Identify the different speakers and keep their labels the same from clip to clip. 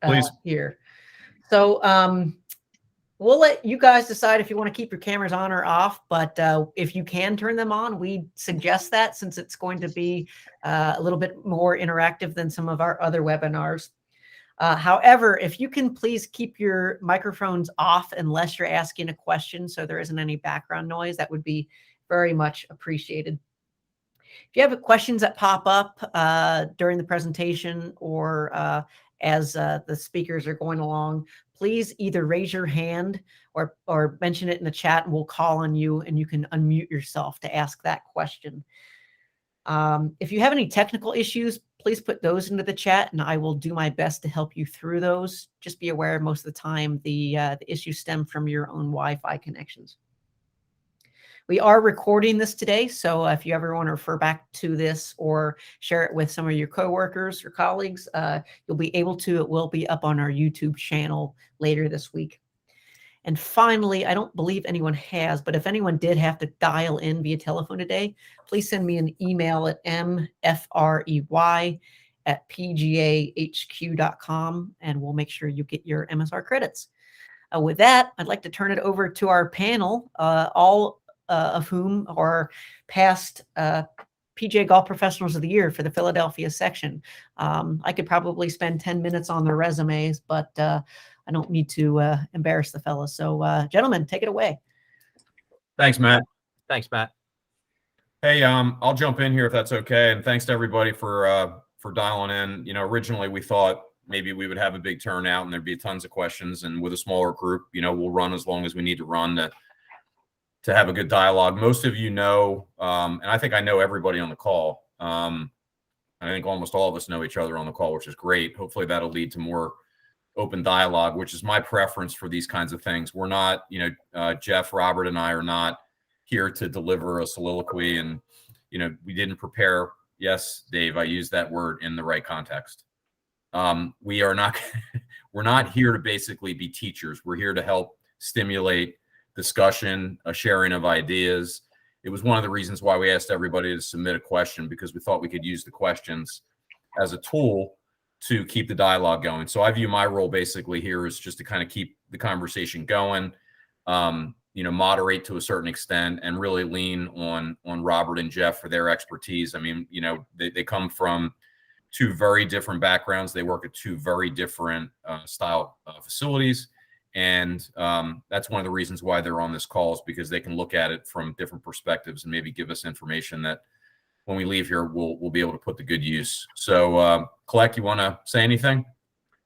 Speaker 1: Please.
Speaker 2: Here. So we'll let you guys decide if you want to keep your cameras on or off, but if you can turn them on, we suggest that since it's going to be a little bit more interactive than some of our other webinars. However, if you can please keep your microphones off unless you're asking a question so there isn't any background noise, that would be very much appreciated. If you have questions that pop up during the presentation or as the speakers are going along, please either raise your hand or mention it in the chat and we'll call on you and you can unmute yourself to ask that question. If you have any technical issues, please put those into the chat and I will do my best to help you through those. Just be aware most of the time the issues stem from your own Wi-Fi connections. We are recording this today, so if you ever want to refer back to this or share it with some of your coworkers or colleagues, you'll be able to. It will be up on our YouTube channel later this week. And finally, I don't believe anyone has, but if anyone did have to dial in via telephone today, please send me an email at mfrey@pgahq.com, and we'll make sure you get your MSR credits. With that, I'd like to turn it over to our panel, all of whom are past PGA Golf Professionals of the Year for the Philadelphia section. I could probably spend 10 minutes on their resumes, but I don't need to embarrass the fellas. So, gentlemen, take it away.
Speaker 1: Thanks, Matt.
Speaker 3: Thanks, Matt.
Speaker 1: Hey, I'll jump in here if that's okay. And thanks to everybody for dialing in. You know, originally we thought maybe we would have a big turnout and there'd be tons of questions. And with a smaller group, you know, we'll run as long as we need to run to have a good dialogue. Most of you know, and I think I know everybody on the call. I think almost all of us know each other on the call, which is great. Hopefully that'll lead to more open dialogue, which is my preference for these kinds of things. We're not, you know, Jeff, Robert, and I are not here to deliver a soliloquy. And, you know, we didn't prepare. Yes, Dave, I used that word in the right context. We are not, we're not here to basically be teachers. We're here to help stimulate discussion, a sharing of ideas. It was one of the reasons why we asked everybody to submit a question, because we thought we could use the questions as a tool to keep the dialogue going. So I view my role basically here is just to kind of keep the conversation going, you know, moderate to a certain extent, and really lean on Robert and Jeff for their expertise. I mean, you know, they come from two very different backgrounds. They work at two very different style facilities. And that's one of the reasons why they're on this call, is because they can look at it from different perspectives and maybe give us information that when we leave here, we'll be able to put to good use. So, Kleck, you want to say anything?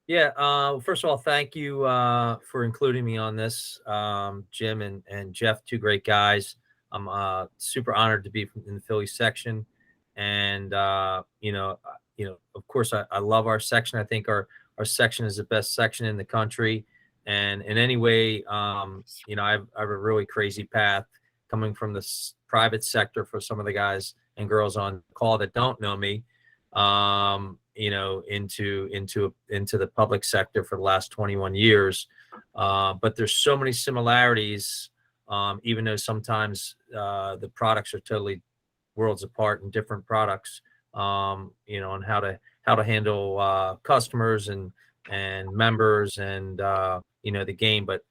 Speaker 3: Yeah. First of all, thank you for including me on this, Jim and Jeff, two great guys. I'm super honored to be in the Philly section, and you know, of course, I love our section. I think our section is the best section in the country. And in any way, you know, I have a really crazy path coming from the private sector for some of the guys and girls on the call that don't know me, you know, into the public sector for the last 21 years. But there's so many similarities, even though sometimes the products are totally worlds apart and different products, you know, on how to handle customers and members and you know, the game. But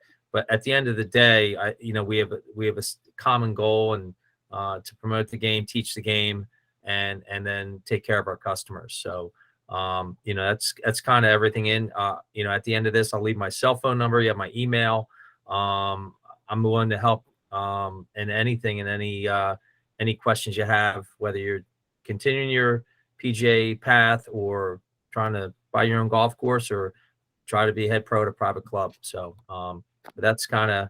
Speaker 3: at the end of the day, you know, we have a common goal, and to promote the game, teach the game, and then take care of our customers. So you know, that's kind of everything in. You know, at the end of this, I'll leave my cell phone number. You have my email. I'm willing to help in anything and any questions you have, whether you're continuing your PGA path or trying to buy your own golf course or try to be head pro at a private club. So that's kind of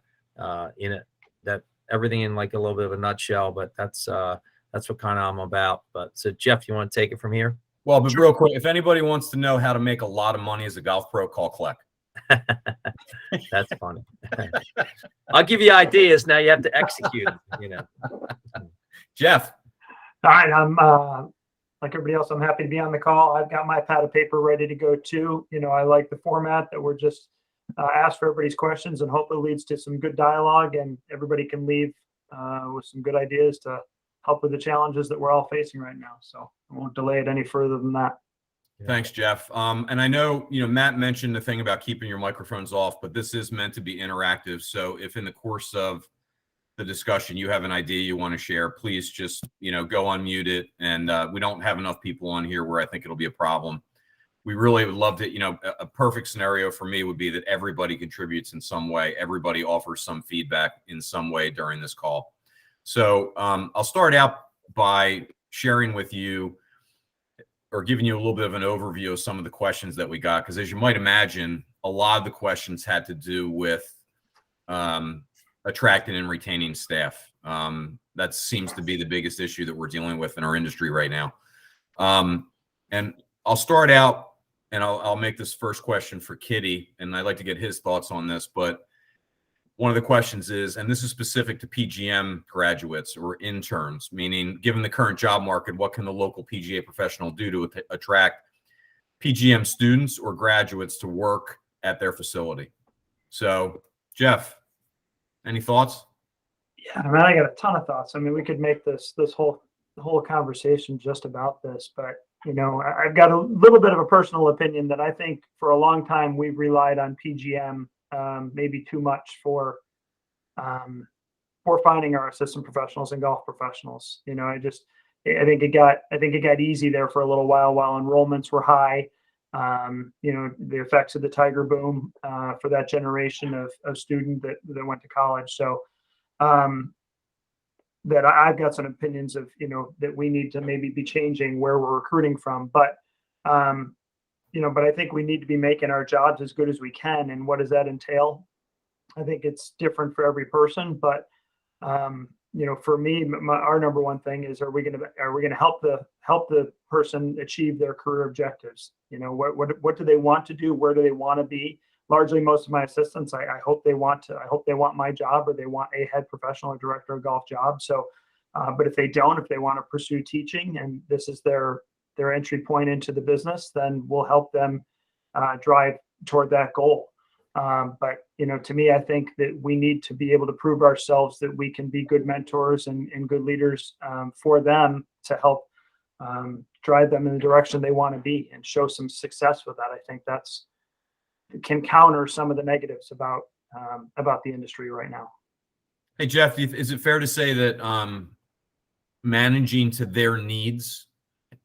Speaker 3: you know, that everything in like a little bit of a nutshell, but that's what kind of I'm about. But so Jeff, you want to take it from here?
Speaker 1: Well, but real quick, if anybody wants to know how to make a lot of money as a golf pro, call Kleck.
Speaker 3: That's funny. I'll give you ideas. Now you have to execute, you know.
Speaker 1: Jeff.
Speaker 4: All right. I'm like everybody else, I'm happy to be on the call. I've got my pad of paper ready to go too. You know, I like the format that we're just ask for everybody's questions, and hope it leads to some good dialogue, and everybody can leave with some good ideas to help with the challenges that we're all facing right now. So I won't delay it any further than that.
Speaker 1: Thanks, Jeff. And I know, Matt mentioned the thing about keeping your microphones off, but this is meant to be interactive. So if in the course of the discussion you have an idea you want to share, please just, go unmute it. And we don't have enough people on here where I think it'll be a problem. We really would love to, a perfect scenario for me would be that everybody contributes in some way. Everybody offers some feedback in some way during this call. So I'll start out by sharing with you or giving you a little bit of an overview of some of the questions that we got. Because as you might imagine, a lot of the questions had to do with attracting and retaining staff. That seems to be the biggest issue that we're dealing with in our industry right now. And I'll start out and I'll make this first question for Kiddie, and I'd like to get his thoughts on this. But one of the questions is, and this is specific to PGM graduates or interns, meaning given the current job market, what can the local PGA professional do to attract PGM students or graduates to work at their facility? So, Jeff, any thoughts?
Speaker 4: Yeah, I mean, I got a ton of thoughts. I mean, we could make this whole conversation just about this, but I've got a little bit of a personal opinion that I think for a long time we've relied on PGM maybe too much for finding our assistant professionals and golf professionals. I think it got easy there for a little while enrollments were high. The effects of the Tiger boom for that generation of student that went to college. So that I've got some opinions of, that we need to maybe be changing where we're recruiting from. But, but I think we need to be making our jobs as good as we can. And what does that entail? I think it's different for every person, but, for me, our number one thing is, are we going to help the person achieve their career objectives? What do they want to do? Where do they want to be? Largely, most of my assistants, I hope they want my job, or they want a head professional or director of golf job. So, but if they want to pursue teaching and this is their entry point into the business, then we'll help them drive toward that goal. But to me, I think that we need to be able to prove ourselves that we can be good mentors and good leaders for them to help drive them in the direction they want to be and show some success with that. I think can counter some of the negatives about the industry right now.
Speaker 1: Hey, Jeff, is it fair to say that managing to their needs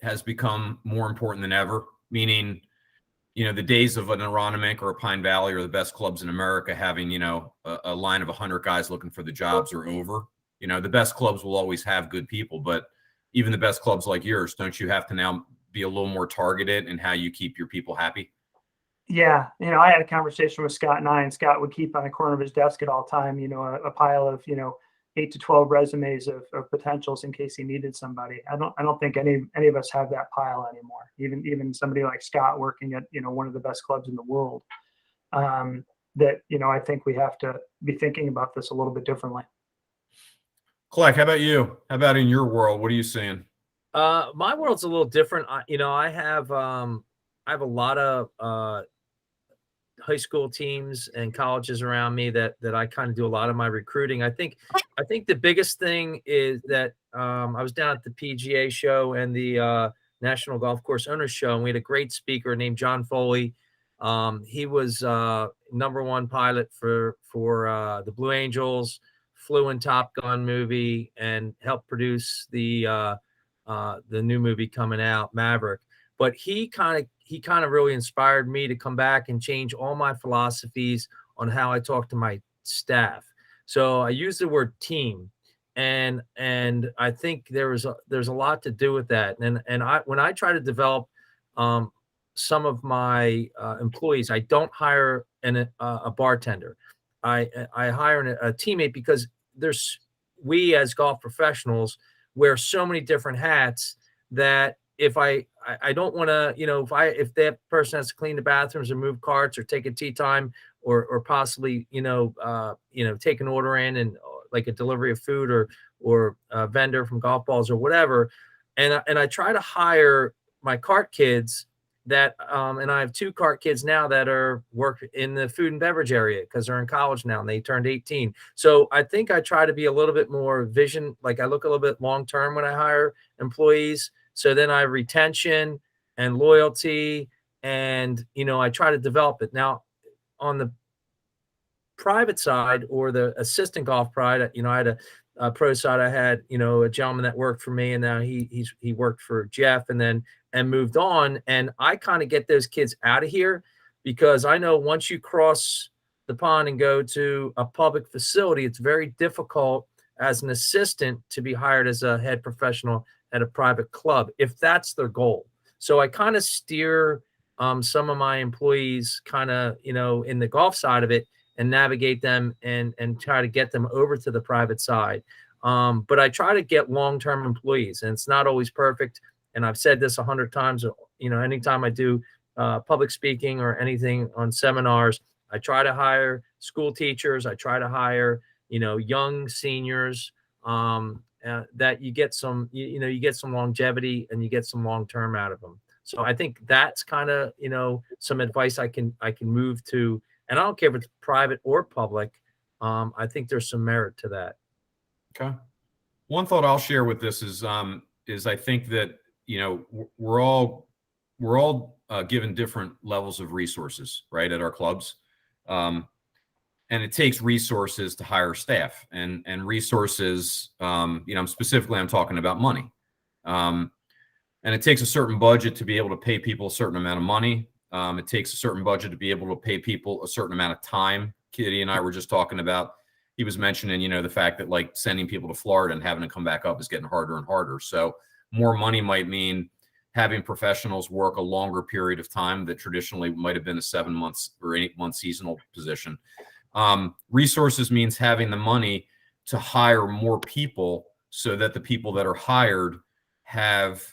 Speaker 1: has become more important than ever? Meaning, the days of an Aronimink or a Pine Valley or the best clubs in America having, a line of 100 guys looking for the jobs are over. The best clubs will always have good people, but even the best clubs like yours, don't you have to now be a little more targeted in how you keep your people happy?
Speaker 4: Yeah. I had a conversation with Scott and and Scott would keep on the corner of his desk at all time, a pile of, 8 to 12 resumes of potentials in case he needed somebody. I don't think any of us have that pile anymore. Even somebody like Scott working at, one of the best clubs in the world, that, I think we have to be thinking about this a little bit differently.
Speaker 1: Kleck, how about you? How about in your world? What are you seeing?
Speaker 3: My world's a little different. I have a lot of high school teams and colleges around me that I kind of do a lot of my recruiting. I think the biggest thing is that I was down at the PGA show and the National Golf Course Owners Show, and we had a great speaker named John Foley. He was #1 pilot for the Blue Angels, flew in Top Gun movie, and helped produce the new movie coming out, Maverick. But he kind of really inspired me to come back and change all my philosophies on how I talk to my staff. So I use the word team, and I think there's a lot to do with that. And when I try to develop some of my employees, I don't hire a bartender. I hire a teammate, because we as golf professionals wear so many different hats that if I don't want to, if that person has to clean the bathrooms or move carts or take a tea time or possibly, take an order in and like a delivery of food or a vendor from golf balls or whatever. And I try to hire my cart kids that, and I have 2 cart kids now that work in the food and beverage area because they're in college now and they turned 18. So I think I try to be a little bit more like I look a little bit long-term when I hire employees. So then I have retention, and loyalty, and I try to develop it. Now, on the private side or the assistant golf pride, I had a pro side. I had a gentleman that worked for me, and now he worked for Jeff, and moved on. And I kind of get those kids out of here, because I know once you cross the pond and go to a public facility, it's very difficult as an assistant to be hired as a head professional at a private club, if that's their goal. So I kind of steer some of my employees kind of, in the golf side of it, and navigate them and try to get them over to the private side. But I try to get long-term employees, and it's not always perfect. And I've said this 100 times, anytime I do public speaking or anything on seminars, I try to hire school teachers. I try to hire, young seniors, that you get some, you get some longevity and you get some long-term out of them. So I think that's kind of, some advice I can move to, and I don't care if it's private or public. I think there's some merit to that.
Speaker 1: Okay. One thought I'll share with this is I think that, we're all given different levels of resources, right, at our clubs. And it takes resources to hire staff, and resources, I'm talking about money. And it takes a certain budget to be able to pay people a certain amount of money. It takes a certain budget to be able to pay people a certain amount of time. Kiddie and I were just talking about, he was mentioning, the fact that like sending people to Florida and having to come back up is getting harder and harder. So more money might mean having professionals work a longer period of time that traditionally might have been a 7 months or 8 month seasonal position. Resources means having the money to hire more people so that the people that are hired have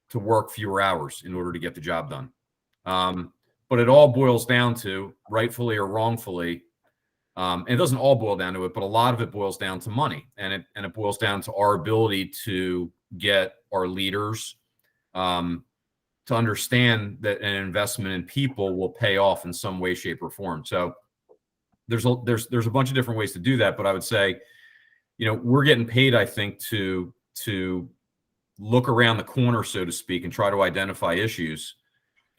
Speaker 1: to work fewer hours in order to get the job done. But it all boils down to, rightfully or wrongfully, and it doesn't all boil down to it, but a lot of it boils down to money, and it boils down to our ability to get our leaders to understand that an investment in people will pay off in some way, shape, or form. So there's a bunch of different ways to do that, but I would say, we're getting paid, I think, to look around the corner, so to speak, and try to identify issues.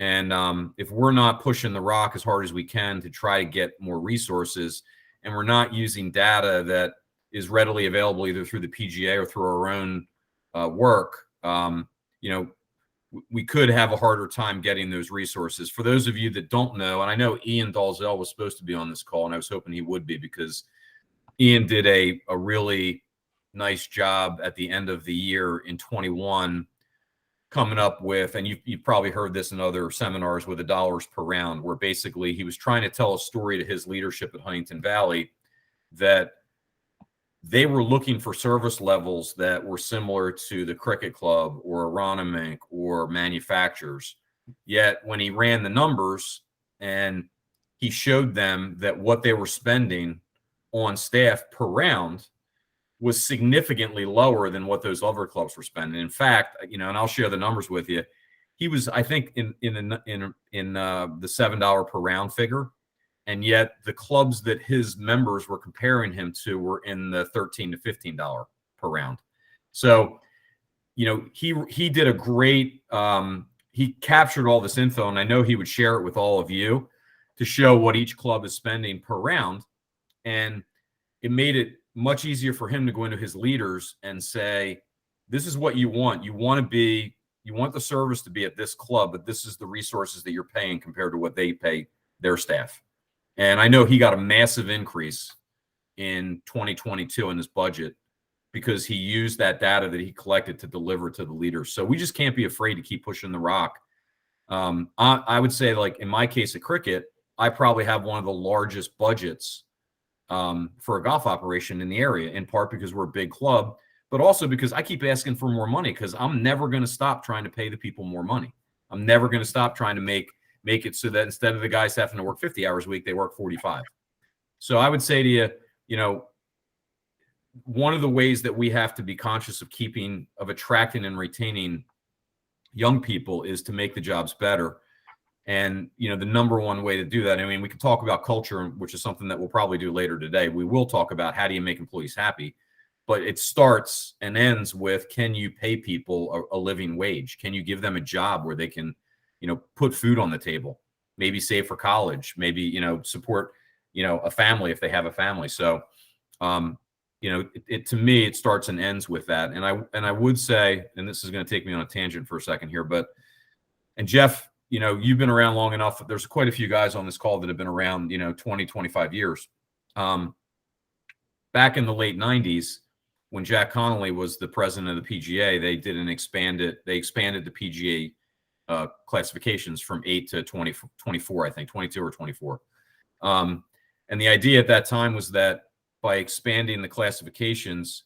Speaker 1: And if we're not pushing the rock as hard as we can to try to get more resources, and we're not using data that is readily available either through the PGA or through our own work, we could have a harder time getting those resources. For those of you that don't know, and I know Ian Dalzell was supposed to be on this call, and I was hoping he would be, because Ian did a really nice job at the end of the year in 21, coming up with, and you've probably heard this in other seminars, with the dollars per round, where basically he was trying to tell a story to his leadership at Huntington Valley that they were looking for service levels that were similar to the cricket club or Aronimink or manufacturers. Yet when he ran the numbers and he showed them that what they were spending on staff per round was significantly lower than what those other clubs were spending. In fact, and I'll share the numbers with you. He was, I think, in the $7 per round figure, and yet the clubs that his members were comparing him to were in the $13 to $15 per round. So, he did a great. He captured all this info, and I know he would share it with all of you to show what each club is spending per round, and it made it much easier for him to go into his leaders and say, this is what you want. You want the service to be at this club, but this is the resources that you're paying compared to what they pay their staff. And I know he got a massive increase in 2022 in his budget because he used that data that he collected to deliver to the leaders. So we just can't be afraid to keep pushing the rock. I would say, like in my case of cricket, I probably have one of the largest budgets for a golf operation in the area, in part because we're a big club, but also because I keep asking for more money, because I'm never going to stop trying to pay the people more money. I'm never going to stop trying to make it so that instead of the guys having to work 50 hours a week, they work 45. So I would say to you, one of the ways that we have to be conscious of attracting and retaining young people is to make the jobs better. And, the number one way to do that, I mean, we can talk about culture, which is something that we'll probably do later today. We will talk about how do you make employees happy. but it starts and ends with, can you pay people a living wage? Can you give them a job where they can, put food on the table, maybe save for college, maybe, support, a family if they have a family. So, to me, it starts and ends with that. And I would say, and this is going to take me on a tangent for a second here, and Jeff, you've been around long enough. There's quite a few guys on this call that have been around, 20, 25 years. Back in the late 90s, when Jack Connolly was the president of the PGA, they expanded the PGA classifications from 8 to 24, I think 22 or 24. And the idea at that time was that by expanding the classifications,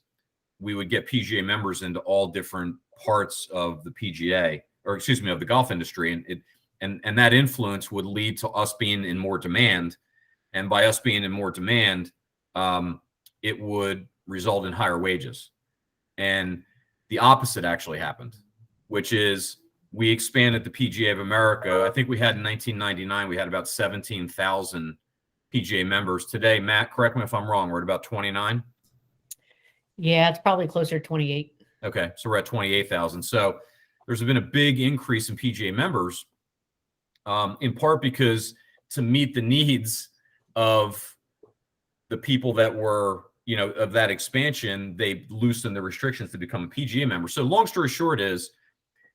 Speaker 1: we would get PGA members into all different parts of the PGA, or excuse me, of the golf industry. And that influence would lead to us being in more demand. And by us being in more demand, it would result in higher wages. And the opposite actually happened, which is we expanded the PGA of America. I think we had in 1999, we had about 17,000 PGA members. Today, Matt, correct me if I'm wrong, we're at about 29.
Speaker 2: Yeah, it's probably closer to 28.
Speaker 1: Okay, so we're at 28,000. So there's been a big increase in PGA members, in part because to meet the needs of the people that were, of that expansion, they loosened the restrictions to become a PGA member. So long story short is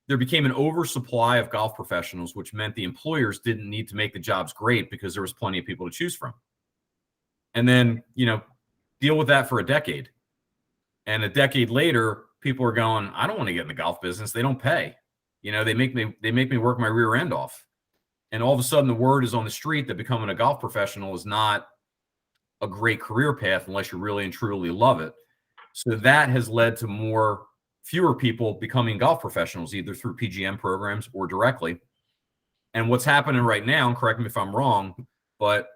Speaker 1: there became an oversupply of golf professionals, which meant the employers didn't need to make the jobs great because there was plenty of people to choose from. And then, deal with that for a decade. And a decade later, people are going, I don't want to get in the golf business. They don't pay. They make me work my rear end off. And all of a sudden the word is on the street that becoming a golf professional is not a great career path unless you really and truly love it. So that has led to fewer people becoming golf professionals, either through PGM programs or directly. And what's happening right now, and correct me if I'm wrong, but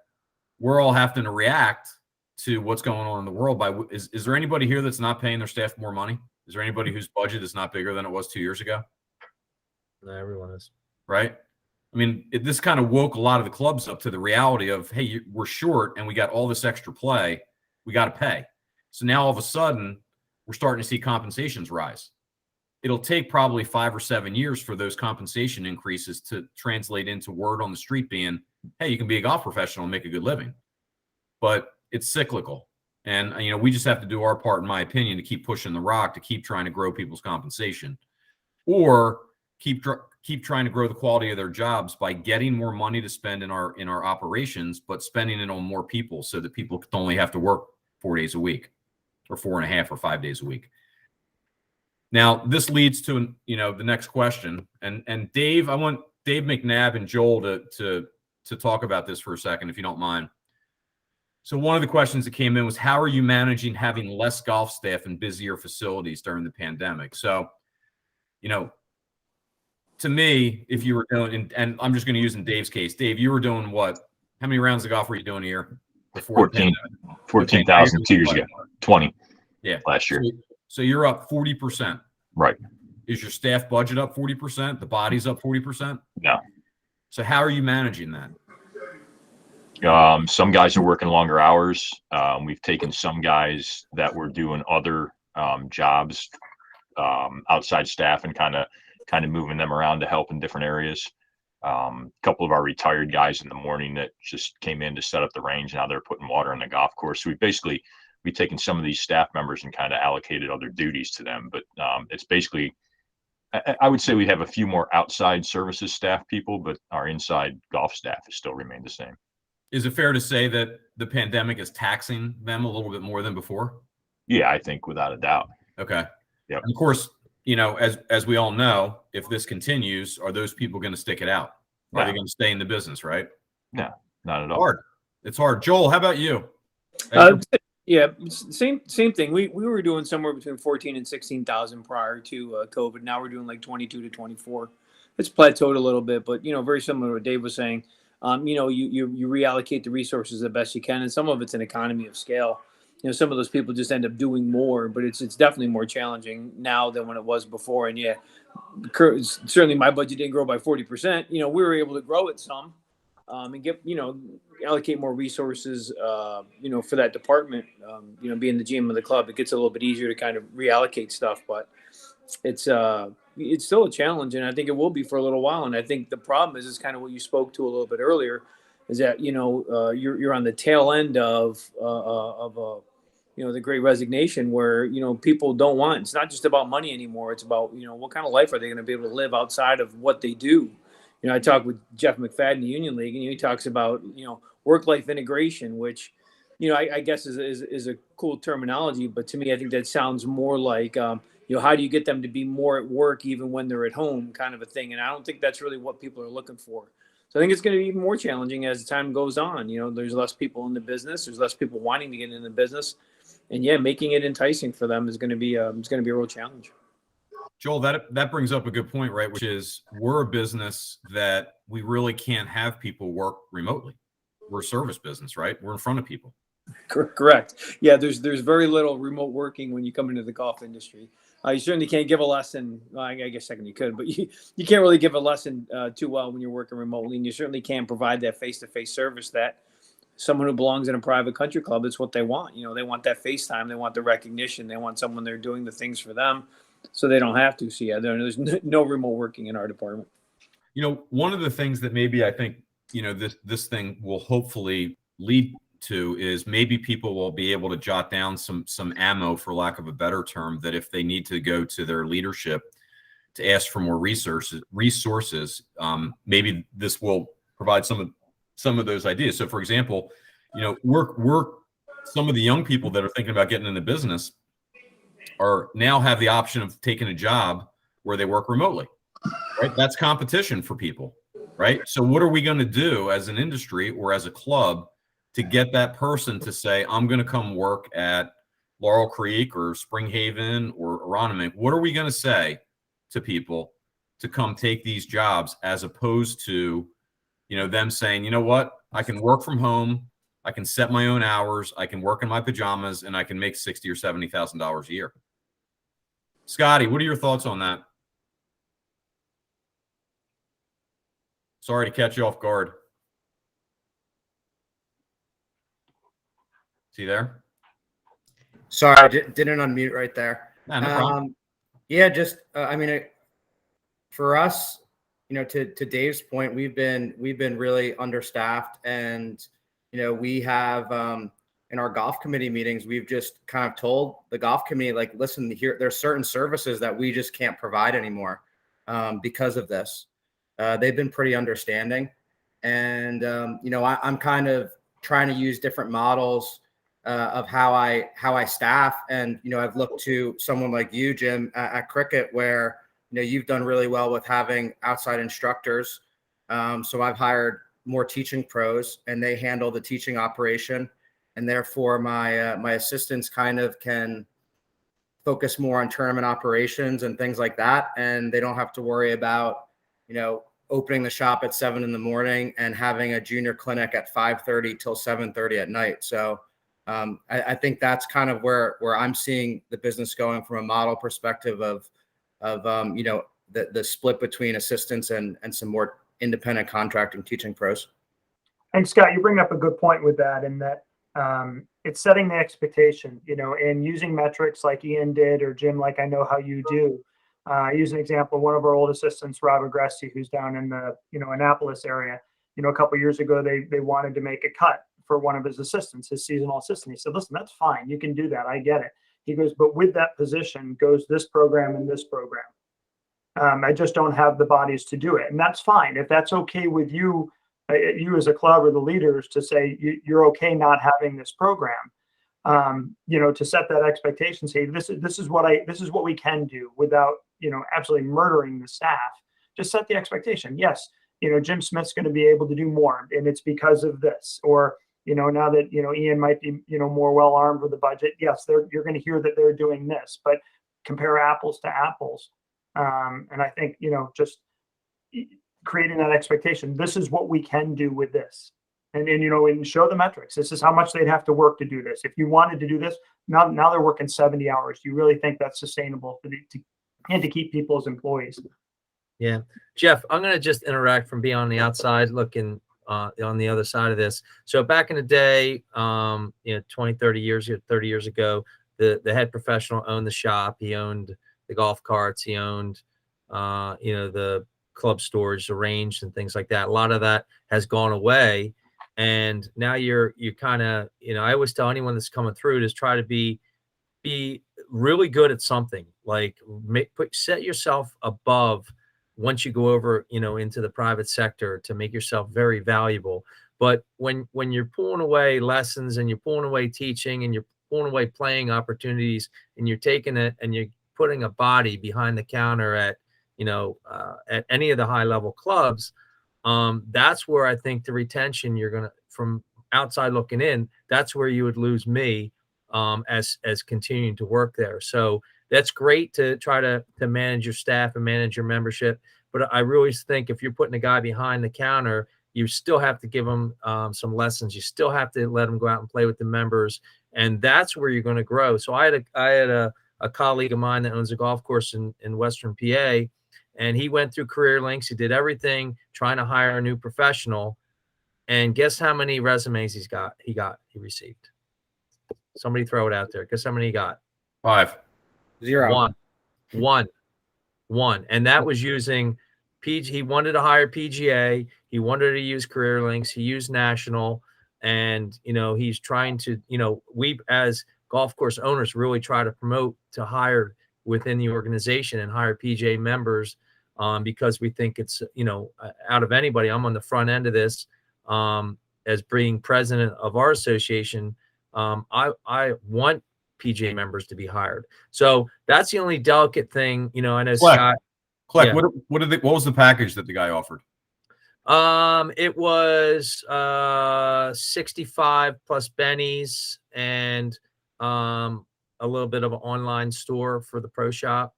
Speaker 1: we're all having to react to what's going on in the world. Is there anybody here that's not paying their staff more money? Is there anybody whose budget is not bigger than it was 2 years ago?
Speaker 3: No, everyone is.
Speaker 1: Right? I mean, this kind of woke a lot of the clubs up to the reality of, hey, we're short and we got all this extra play. We got to pay. So now all of a sudden, we're starting to see compensations rise. It'll take probably 5 or 7 years for those compensation increases to translate into word on the street being, hey, you can be a golf professional and make a good living. But it's cyclical. And, we just have to do our part, in my opinion, to keep pushing the rock, to keep trying to grow people's compensation, or keep trying to grow the quality of their jobs by getting more money to spend in our operations, but spending it on more people so that people only have to work 4 days a week or 4.5 or 5 days a week. Now, this leads to, the next question. And Dave, I want Dave McNabb and Joel to talk about this for a second, if you don't mind. So one of the questions that came in was, how are you managing having less golf staff and busier facilities during the pandemic? So, to me, if you were doing, and I'm just going to use in Dave's case, Dave, you were doing what? How many rounds of golf were you doing a year?
Speaker 5: 14,000 2 years ago, 20 last year.
Speaker 1: So you're up 40%.
Speaker 5: Right.
Speaker 1: Is your staff budget up 40%? The body's up 40%?
Speaker 5: No.
Speaker 1: So how are you managing that?
Speaker 5: Some guys are working longer hours. We've taken some guys that were doing other jobs, outside staff, and kind of moving them around to help in different areas. A couple of our retired guys in the morning that just came in to set up the range. Now they're putting water on the golf course. So we've taken some of these staff members and kind of allocated other duties to them. But it's basically, I would say we have a few more outside services staff people, but our inside golf staff has still remained the same.
Speaker 1: Is it fair to say that the pandemic is taxing them a little bit more than before?
Speaker 5: Yeah, I think without a doubt.
Speaker 1: Okay.
Speaker 5: Yeah.
Speaker 1: Of course, as we all know, if this continues, are those people going to stick it out? Are they going to stay in the business, right?
Speaker 5: No, not at all.
Speaker 1: It's hard. Joel, how about you?
Speaker 6: Yeah, same thing. We were doing somewhere between 14 and 16,000 prior to COVID. Now we're doing like 22 to 24. It's plateaued a little bit, but very similar to what Dave was saying. You reallocate the resources the best you can, and some of it's an economy of scale. Some of those people just end up doing more, but it's definitely more challenging now than when it was before. And certainly my budget didn't grow by 40%. We were able to grow it some, and get, allocate more resources, for that department. Being the GM of the club, it gets a little bit easier to kind of reallocate stuff, but it's still a challenge, and I think it will be for a little while. And I think the problem is kind of what you spoke to a little bit earlier, is that you're on the tail end of the Great Resignation, where people don't want. It's not just about money anymore. It's about what kind of life are they going to be able to live outside of what they do. I talked with Jeff McFadden, the Union League, and he talks about work-life integration, which I guess is a cool terminology, but to me, I think that sounds more like how do you get them to be more at work even when they're at home, kind of a thing. And I don't think that's really what people are looking for. So I think it's going to be even more challenging as time goes on. There's less people in the business. There's less people wanting to get in the business, and making it enticing for them is going to be a real challenge.
Speaker 1: Joel, that brings up a good point, right? Which is, we're a business that we really can't have people work remotely. We're a service business, right? We're in front of people.
Speaker 6: Correct. Yeah, there's very little remote working when you come into the golf industry. You certainly can't give a lesson. Well, I guess you could, but you can't really give a lesson too well when you're working remotely, and you certainly can't provide that face-to-face service that someone who belongs in a private country club, it's what they want. They want that face time. They want the recognition. They want someone there doing the things for them, so they don't have to. So there's no remote working in our department.
Speaker 1: One of the things that maybe I think this thing will hopefully lead to is maybe people will be able to jot down some ammo, for lack of a better term, that if they need to go to their leadership to ask for more resources, maybe this will provide some of those ideas. So, for example, we're some of the young people that are thinking about getting into business are now have the option of taking a job where they work remotely, right? That's competition for people, right? So what are we going to do as an industry or as a club to get that person to say, I'm going to come work at Laurel Creek or Spring Haven or Aronimink? What are we going to say to people to come take these jobs, as opposed to, them saying, you know what, I can work from home, I can set my own hours, I can work in my pajamas, and I can make $60,000 or $70,000 a year. Scotty, what are your thoughts on that? Sorry to catch you off guard. Is he there?
Speaker 7: Sorry, didn't unmute right there.
Speaker 1: No problem.
Speaker 7: For us, to Dave's point, we've been really understaffed, and we have in our golf committee meetings, we've just kind of told the golf committee, like, listen, here, there's certain services that we just can't provide anymore because of this. They've been pretty understanding, and I'm kind of trying to use different models of how I staff, and I've looked to someone like you, Jim, at Cricket, where you've done really well with having outside instructors. So I've hired more teaching pros, and they handle the teaching operation, and therefore my assistants kind of can focus more on tournament operations and things like that, and they don't have to worry about opening the shop at 7 a.m. and having a junior clinic at 5:30 till 7:30 at night. So I think that's kind of where I'm seeing the business going from a model perspective of the split between assistants and some more independent contracting teaching pros.
Speaker 4: And Scott, you bring up a good point with that, in that it's setting the expectation, and using metrics like Ian did, or Jim, like I know how you do. Use an example, one of our old assistants, Rob Agressi, who's down in the Annapolis area. A couple of years ago, they wanted to make a cut for one of his assistants, his seasonal assistant. He said, listen, that's fine. You can do that. I get it. He goes, but with that position goes this program and this program. I just don't have the bodies to do it. And that's fine. If that's okay with you, you as a club or the leaders, to say you're okay not having this program, to set that expectation, say, this is what we can do without, absolutely murdering the staff. Just set the expectation. Yes. Jim Smith's going to be able to do more, and it's because of this. Or, now that, Ian might be, more well armed with the budget. Yes, you're going to hear that they're doing this, but compare apples to apples. And I think, just creating that expectation. This is what we can do with this. And show the metrics. This is how much they'd have to work to do this. If you wanted to do this, now they're working 70 hours. Do you really think that's sustainable to keep people as employees?
Speaker 3: Yeah. Jeff, I'm going to just interact from being on the outside looking on the other side of this. So back in the day, 20, 30 years ago, the head professional owned the shop. He owned the golf carts. He owned, the club storage, the range and things like that. A lot of that has gone away. And now you're kind of, I always tell anyone that's coming through to try to be really good at something, like set yourself above once you go over, into the private sector to make yourself very valuable. But when you're pulling away lessons and you're pulling away teaching and you're pulling away playing opportunities and you're taking it and you're putting a body behind the counter at any of the high level clubs, that's where I think the retention from outside looking in, that's where you would lose me as continuing to work there. So that's great to try to manage your staff and manage your membership. But I really think if you're putting a guy behind the counter, you still have to give him some lessons. You still have to let him go out and play with the members. And that's where you're going to grow. So I had a colleague of mine that owns a golf course in Western PA, and he went through career links. He did everything trying to hire a new professional. And guess how many resumes he received? Somebody throw it out there. Guess how many he got?
Speaker 1: 5.
Speaker 7: 0.
Speaker 3: One. And that was using he wanted to hire PGA. He wanted to use career links. He used national. And, he's trying to, we as golf course owners really try to promote to hire within the organization and hire PGA members because we think it's, out of anybody, I'm on the front end of this as being president of our association. I want PGA members to be hired. So that's the only delicate thing, I know Scott.
Speaker 1: Kleck,
Speaker 3: Yeah.
Speaker 1: what was the package that the guy offered?
Speaker 3: It was 65 plus bennies and a little bit of an online store for the pro shop.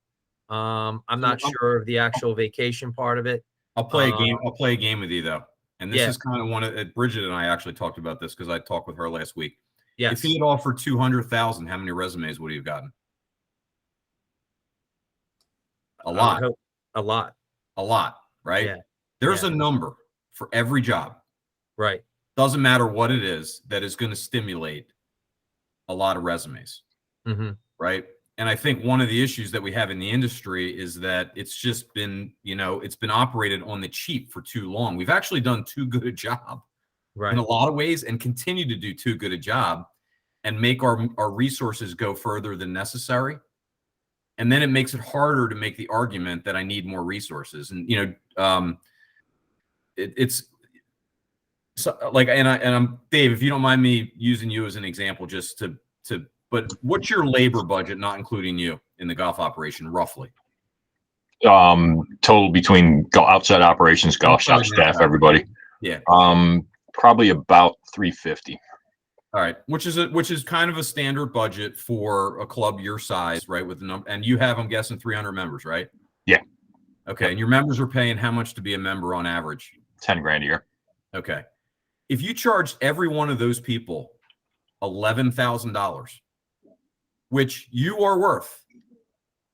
Speaker 3: I'm not sure of the actual vacation part of it.
Speaker 1: I'll play a game. I'll play a game with you though. And this
Speaker 3: Yeah.
Speaker 1: is kind of one of Bridget and I actually talked about this because I talked with her last week.
Speaker 3: Yes.
Speaker 1: If he had offered 200,000, how many resumes would he have gotten? A lot. A lot, right?
Speaker 3: Yeah.
Speaker 1: There's a number for every job.
Speaker 3: Right.
Speaker 1: Doesn't matter what it is that is going to stimulate a lot of resumes.
Speaker 3: Mm-hmm.
Speaker 1: Right. And I think one of the issues that we have in the industry is that it's just been, it's been operated on the cheap for too long. We've actually done too good a job in a lot of ways and continue to do too good a job and make our resources go further than necessary. And then it makes it harder to make the argument that I need more resources. And, it's so like, and I'm Dave, if you don't mind me using you as an example, just but what's your labor budget, not including you, in the golf operation, roughly?
Speaker 5: Total between outside operations, golf shop staff, everybody.
Speaker 1: Yeah.
Speaker 5: Probably about 350.
Speaker 1: All right, which is kind of a standard budget for a club your size, right? With the number, and you have, I'm guessing, 300 members, right?
Speaker 5: Yeah.
Speaker 1: Okay, and your members are paying how much to be a member on average?
Speaker 5: 10 grand a year.
Speaker 1: Okay, if you charged every one of those people $11,000, which you are worth,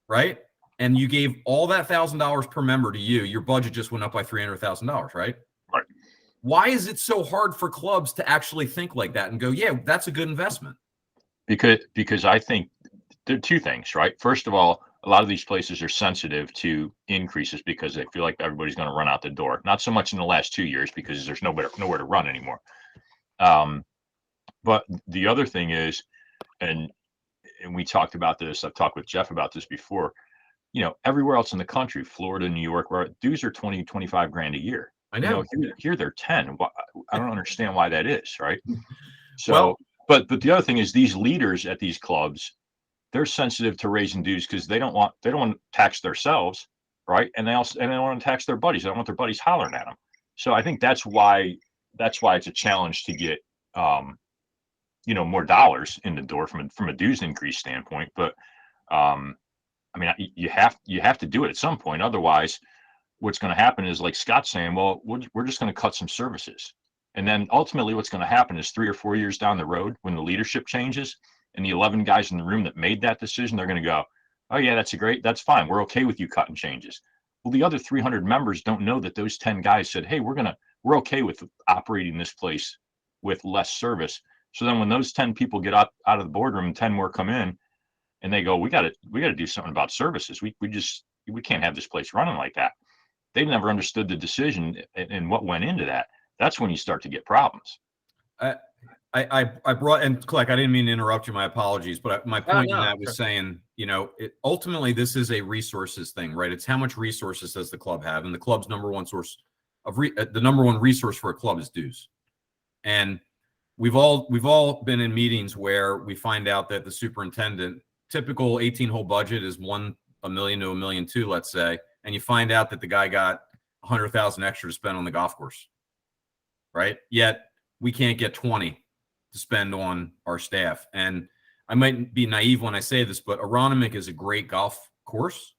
Speaker 1: right? And you gave all that $1,000 per member to you, your budget just went up by $300,000, right?
Speaker 5: Right.
Speaker 1: Why is it so hard for clubs to actually think like that and go, yeah, that's a good investment?
Speaker 5: Because I think there are two things, right? First of all, a lot of these places are sensitive to increases because they feel like everybody's going to run out the door. Not so much in the last 2 years because there's nowhere to run anymore. But the other thing is, and we talked about this, I've talked with Jeff about this before, everywhere else in the country, Florida, New York, where dues are 20, 25 grand a year.
Speaker 1: I know.
Speaker 5: Here they're 10. I don't understand why that is, right? So, but the other thing is these leaders at these clubs, they're sensitive to raising dues because they don't want to tax themselves, right? And they don't want to tax their buddies. They don't want their buddies hollering at them. So I think that's why it's a challenge to get more dollars in the door from a dues increase standpoint. But you have to do it at some point. Otherwise, what's going to happen is, like Scott's saying, well, we're just going to cut some services. And then ultimately what's going to happen is 3 or 4 years down the road, when the leadership changes and the 11 guys in the room that made that decision, they're going to go, oh yeah, that's fine. We're okay with you cutting changes. Well, the other 300 members don't know that those 10 guys said, hey, we're going we're okay with operating this place with less service. So then when those 10 people get out of the boardroom and 10 more come in and they go, we got to do something about services. We can't have this place running like that. They've never understood the decision and what went into that. That's when you start to get problems.
Speaker 1: I brought, and Kleck, I didn't mean to interrupt you. My apologies, but my point in
Speaker 3: no,
Speaker 1: that was saying, ultimately this is a resources thing, right? It's how much resources does the club have, and the club's number one source of the number one resource for a club is dues. And we've all been in meetings where we find out that the superintendent, typical 18-hole budget is $1 million to $1.2 million, let's say, and you find out that the guy got $100,000 extra to spend on the golf course, right? Yet we can't get 20 to spend on our staff. And I might be naive when I say this, but Aronimink is a great golf course,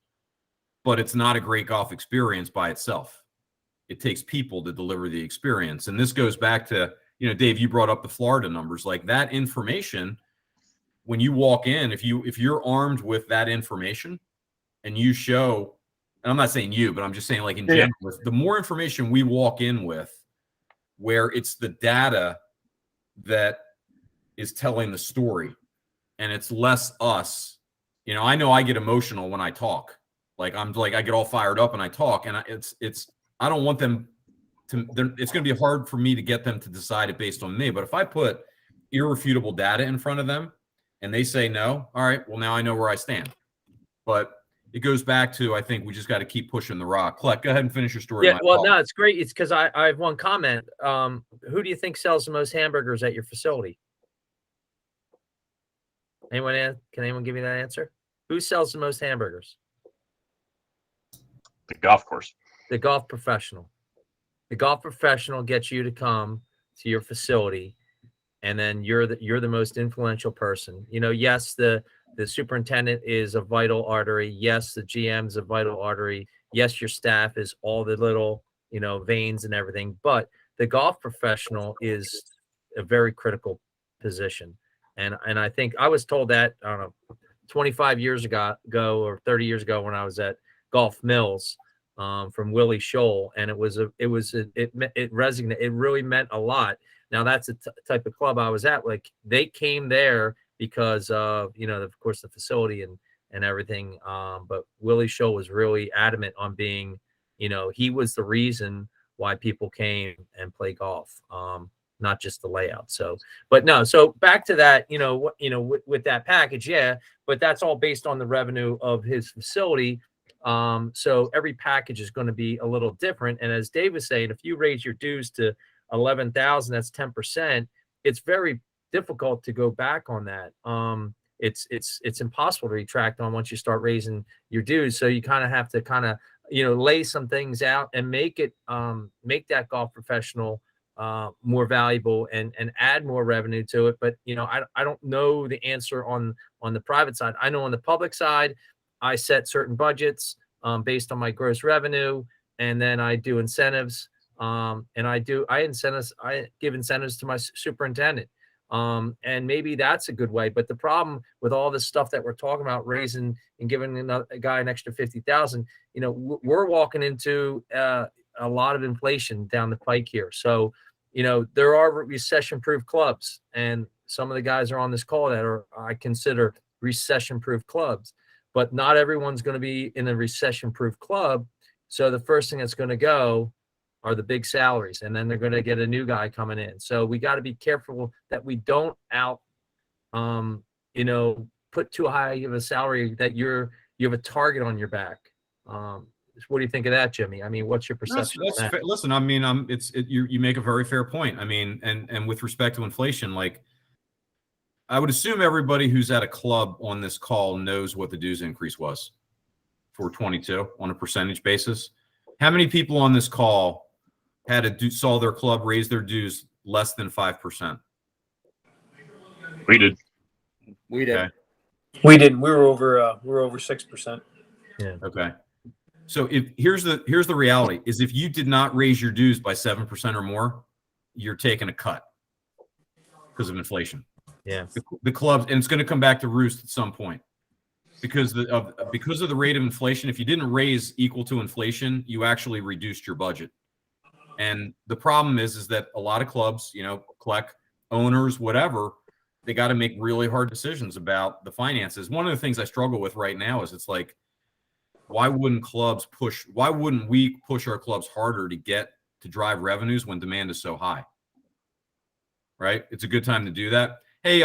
Speaker 1: but it's not a great golf experience by itself. It takes people to deliver the experience. And this goes back to, Dave, you brought up the Florida numbers. Like that information, when you walk in, if you're armed with that information and you show, and I'm not saying you, but I'm just saying like in general, the more information we walk in with, where it's the data that is telling the story and it's less us. I know I get emotional when I talk. Like I get all fired up and I talk, and I don't want them to, it's going to be hard for me to get them to decide it based on me. But if I put irrefutable data in front of them and they say no, all right, well, now I know where I stand. But it goes back to, I think we just got to keep pushing the rock. Kleck, go ahead and finish your story.
Speaker 3: Yeah, well, no, it's great. It's because I have one comment. Who do you think sells the most hamburgers at your facility? Can anyone give me that answer? Who sells the most hamburgers?
Speaker 5: The golf course.
Speaker 3: The golf professional. The golf professional gets you to come to your facility, and then you're the most influential person. Yes, the superintendent is a vital artery. Yes, the GM is a vital artery. Yes, your staff is all the little, veins and everything. But the golf professional is a very critical position. And I think I was told that, I don't know, 25 years ago or 30 years ago when I was at Golf Mills from Willie Scholl. And it resonated. It really meant a lot. Now that's the type of club I was at. Like they came there because of, of course, the facility and everything. But Willie Scholl was really adamant on being, he was the reason why people came and play golf, not just the layout. So back to that, with that package. Yeah. But that's all based on the revenue of his facility. So every package is going to be a little different. And as Dave was saying, if you raise your dues to 11,000, that's 10%. It's very difficult to go back on that. It's impossible to retract on once you start raising your dues. So you kind of have to lay some things out and make that golf professional more valuable and add more revenue to it. But I don't know the answer on the private side. I know on the public side, I set certain budgets based on my gross revenue, and then I do incentives. And I give incentives to my superintendent. And maybe that's a good way. But the problem with all this stuff that we're talking about, raising and giving a guy an extra 50,000, we're walking into a lot of inflation down the pike here. So, there are recession-proof clubs, and some of the guys are on this call that I consider recession-proof clubs, but not everyone's going to be in a recession-proof club. So the first thing that's going to go are the big salaries, and then they're going to get a new guy coming in. So we got to be careful that we don't put too high of a salary that you have a target on your back. What do you think of that, Jimmy? I mean, what's your perception?
Speaker 1: Listen, I mean, you make a very fair point. I mean, and with respect to inflation, like I would assume everybody who's at a club on this call knows what the dues increase was for 22 on a percentage basis. How many people on this call saw their club raise their dues less than 5%?
Speaker 5: We did.
Speaker 1: Okay.
Speaker 6: We didn't. We were over 6%.
Speaker 3: Yeah.
Speaker 1: Okay. So here's the reality is if you did not raise your dues by 7% or more, you're taking a cut because of inflation.
Speaker 3: Yeah.
Speaker 1: The clubs, and it's going to come back to roost at some point because of the rate of inflation. If you didn't raise equal to inflation, you actually reduced your budget. And the problem is that a lot of clubs, you know, Kleck owners, whatever, they got to make really hard decisions about the finances. One of the things I struggle with right now is it's like, why wouldn't we push our clubs harder to drive revenues when demand is so high? Right? It's a good time to do that. Hey,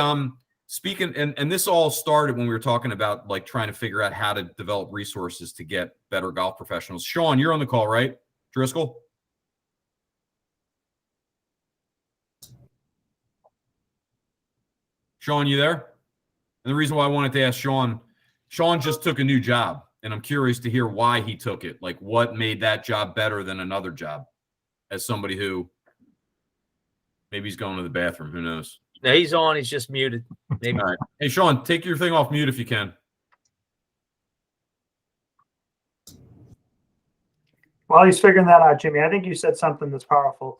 Speaker 1: speaking, and this all started when we were talking about like trying to figure out how to develop resources to get better golf professionals. Sean, you're on the call, right? Driscoll? Sean, you there? And the reason why I wanted to ask Sean just took a new job, and I'm curious to hear why he took it. Like, what made that job better than another job? As somebody who maybe he's going to the bathroom, who knows?
Speaker 3: No, he's on. He's just muted. Maybe.
Speaker 1: All right. Hey, Sean, take your thing off mute if you can.
Speaker 4: While he's figuring that out, Jimmy, I think you said something that's powerful.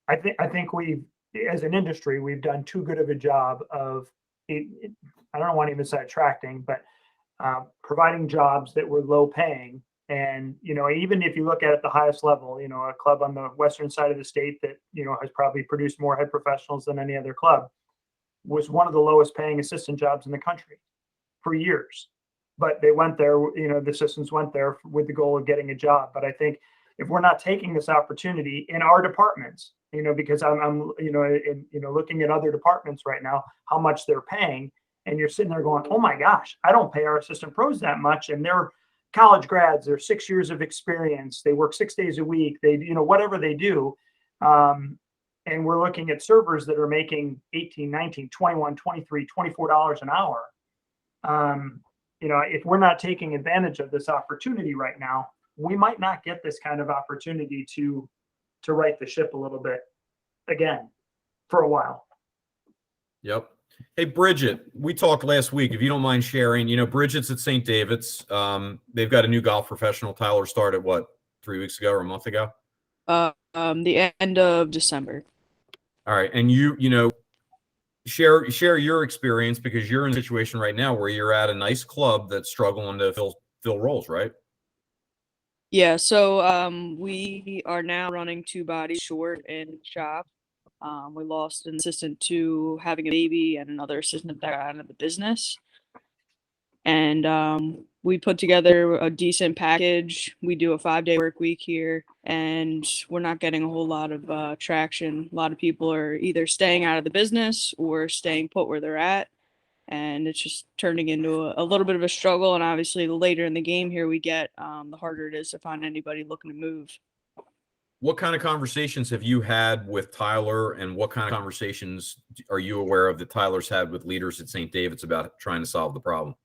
Speaker 4: I think we've, as an industry, we've done too good of a job of, I don't want to even say attracting, but providing jobs that were low paying. And, you know, even if you look at the highest level, you know, a club on the western side of the state that, you know, has probably produced more head professionals than any other club was one of the lowest paying assistant jobs in the country for years. But they went there, you know, the assistants went there with the goal of getting a job. But I think if we're not taking this opportunity in our departments, you know, because I'm you know, looking at other departments right now, how much they're paying, and you're sitting there going, oh my gosh, I don't pay our assistant pros that much. And they're college grads, they're 6 years of experience. They work 6 days a week. They, you know, whatever they do. And we're looking at servers that are making 18, 19, 21, 23, $24 an hour. You know, if we're not taking advantage of this opportunity right now, we might not get this kind of opportunity to right the ship a little bit again for a while.
Speaker 1: Yep. Hey, Bridget, we talked last week. If you don't mind sharing, you know, Bridget's at St. David's. They've got a new golf professional. Tyler started what, 3 weeks ago or a month ago?
Speaker 8: The end of December.
Speaker 1: All right. And you know, share your experience, because you're in a situation right now where you're at a nice club that's struggling to fill roles, right?
Speaker 8: Yeah, so we are now running 2 bodies short in shop. We lost an assistant to having a baby and another assistant that got out of the business. And we put together a decent package. We do a 5-day work week here, and we're not getting a whole lot of traction. A lot of people are either staying out of the business or staying put where they're at. And it's just turning into a little bit of a struggle. And obviously, the later in the game here we get, the harder it is to find anybody looking to move.
Speaker 1: What kind of conversations have you had with Tyler, and what kind of conversations are you aware of that Tyler's had with leaders at St. David's about trying to solve the problem?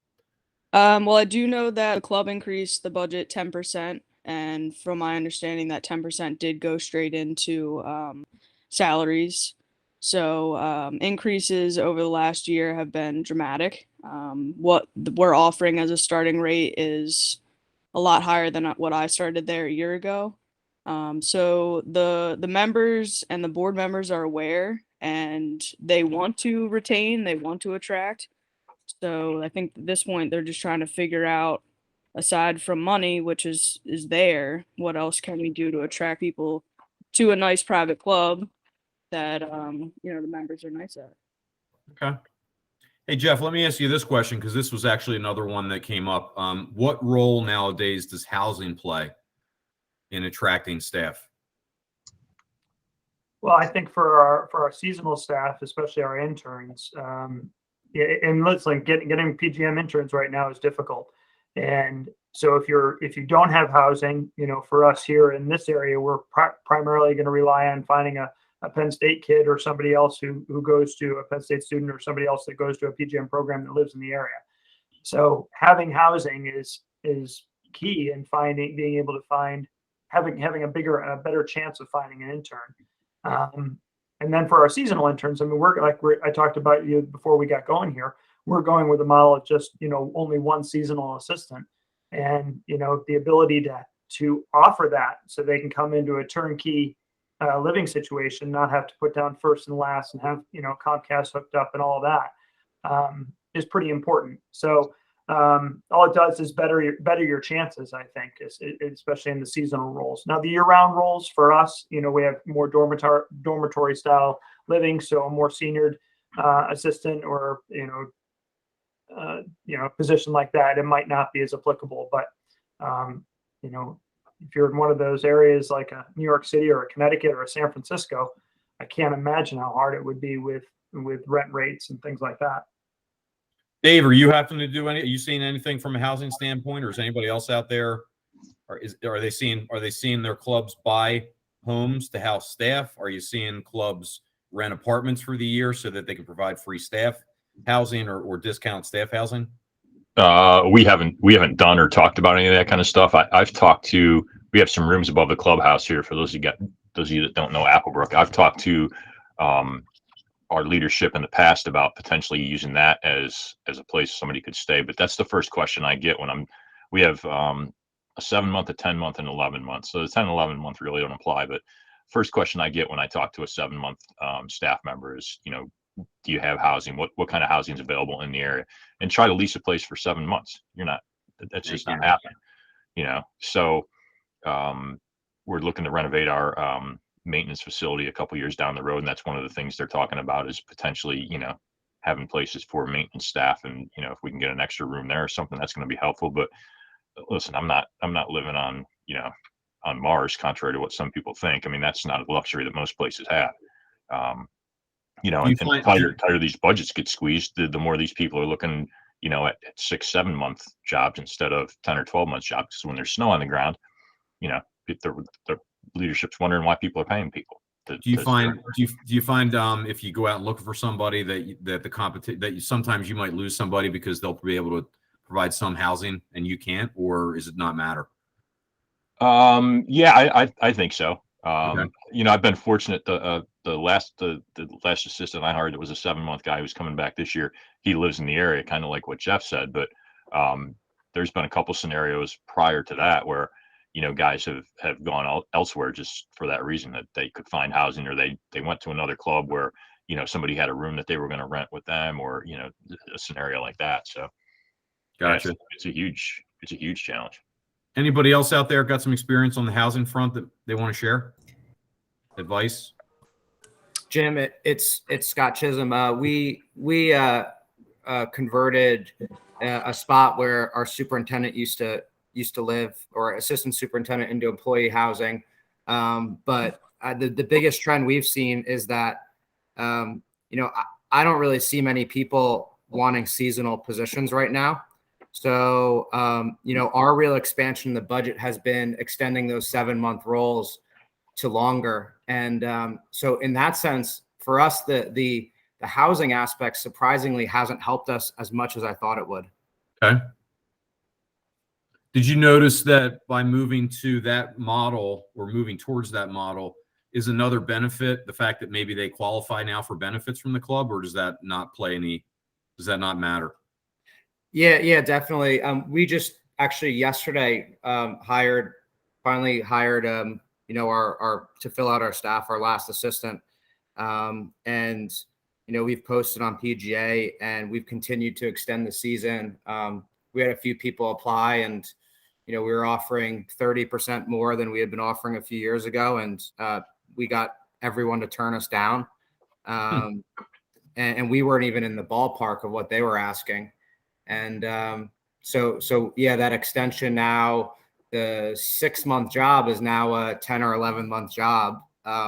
Speaker 8: Well, I do know that the club increased the budget 10%. And from my understanding, that 10% did go straight into salaries. So increases over the last year have been dramatic. What we're offering as a starting rate is a lot higher than what I started there a year ago. So the members and the board members are aware, and they want to retain, they want to attract. So I think at this point they're just trying to figure out, aside from money, which is there, what else can we do to attract people to a nice private club that you know, the members are nice at.
Speaker 1: Okay. Hey, Jeff, let me ask you this question, because this was actually another one that came up. What role nowadays does housing play in attracting staff?
Speaker 4: Well, I think for our seasonal staff, especially our interns, yeah, and listen, getting PGM interns right now is difficult. And so if you don't have housing, you know, for us here in this area, we're primarily going to rely on finding a Penn State kid or somebody else who goes to a Penn State student, or somebody else that goes to a PGM program that lives in the area. So having housing is key in being able to find, having a better chance of finding an intern. And then for our seasonal interns, I mean, I talked about you before we got going here. We're going with a model of just, you know, only one seasonal assistant, and, you know, the ability to offer that so they can come into a turnkey living situation, not have to put down first and last, and have, you know, Comcast hooked up and all that, is pretty important. So all it does is better your chances, I think, especially in the seasonal roles. Now, the year-round roles for us, we have more dormitory style living, so a more senior assistant or position like that, it might not be as applicable. But if you're in one of those areas like a New York City or a Connecticut or a San Francisco, I can't imagine how hard it would be with rent rates and things like that.
Speaker 1: Dave, are you having to do are you seeing anything from a housing standpoint, or is anybody else out there? Are they seeing their clubs buy homes to house staff? Are you seeing clubs rent apartments for the year so that they can provide free staff housing or discount staff housing?
Speaker 5: We haven't done or talked about any of that kind of stuff. I've talked to. We have some rooms above the clubhouse here. For those of you that don't know Applebrook, I've talked to our leadership in the past about potentially using that as a place somebody could stay. But that's the first question I get when we have a 7-month, a 10-month, and 11-month. So the 10 and 11-month really don't apply. But first question I get when I talk to a 7-month staff member is, do you have housing? What kind of housing is available in the area? And try to lease a place for 7 months. That's just not happening. So we're looking to renovate our maintenance facility a couple years down the road, and that's one of the things they're talking about is potentially having places for maintenance staff, and if we can get an extra room there or something, that's going to be helpful. But listen, I'm not living on on Mars, contrary to what some people think. I mean, that's not a luxury that most places have. And the tighter these budgets get squeezed, the more these people are looking at 6-7 month jobs instead of 10 or 12 month jobs. Because when there's snow on the ground, the leadership's wondering why people are paying people.
Speaker 1: Do you find if you go out and look for somebody that sometimes you might lose somebody because they'll be able to provide some housing and you can't, or is it not matter?
Speaker 5: Yeah, I think so.
Speaker 1: Okay.
Speaker 5: I've been fortunate. The last assistant I hired, it was a 7-month guy who's coming back this year. He lives in the area, kind of like what Jeff said. But there's been a couple scenarios prior to that where guys have gone elsewhere just for that reason, that they could find housing, or they went to another club where somebody had a room that they were going to rent with them, or a scenario like that. So
Speaker 1: Gotcha.
Speaker 5: Yeah, it's a huge challenge.
Speaker 1: Anybody else out there got some experience on the housing front that they want to share? Advice?
Speaker 7: Jim, it's Scott Chisholm. We converted a spot where our superintendent used to live, or assistant superintendent, into employee housing. But the biggest trend we've seen is that, I don't really see many people wanting seasonal positions right now. So, our real expansion in the budget has been extending those 7-month roles to longer. And so in that sense, for us, the housing aspect surprisingly hasn't helped us as much as I thought it would.
Speaker 1: Okay. Did you notice that by moving to that model, or moving towards that model, is another benefit the fact that maybe they qualify now for benefits from the club, or does that not matter?
Speaker 7: Yeah, definitely. We just actually yesterday finally hired our to fill out our staff, our last assistant. And we've posted on PGA, and we've continued to extend the season. We had a few people apply, and we were offering 30% more than we had been offering a few years ago, and we got everyone to turn us down. And we weren't even in the ballpark of what they were asking. And so yeah, that extension now, the 6-month job is now a 10 or 11-month job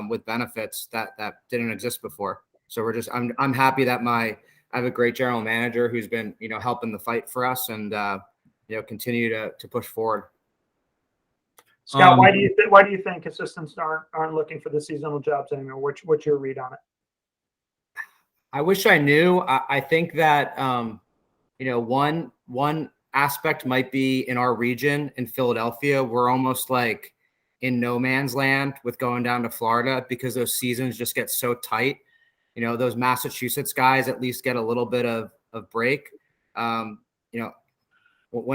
Speaker 7: with benefits that didn't exist before. So I'm happy that I have a great general manager who's been helping the fight for us, and continue to push forward.
Speaker 4: Scott, why do you think assistants aren't looking for the seasonal jobs anymore? What's your read on it?
Speaker 7: I wish I knew. I think that one aspect might be in our region in Philadelphia, we're almost like in no man's land with going down to Florida, because those seasons just get so tight. Those Massachusetts guys at least get a little bit of break. When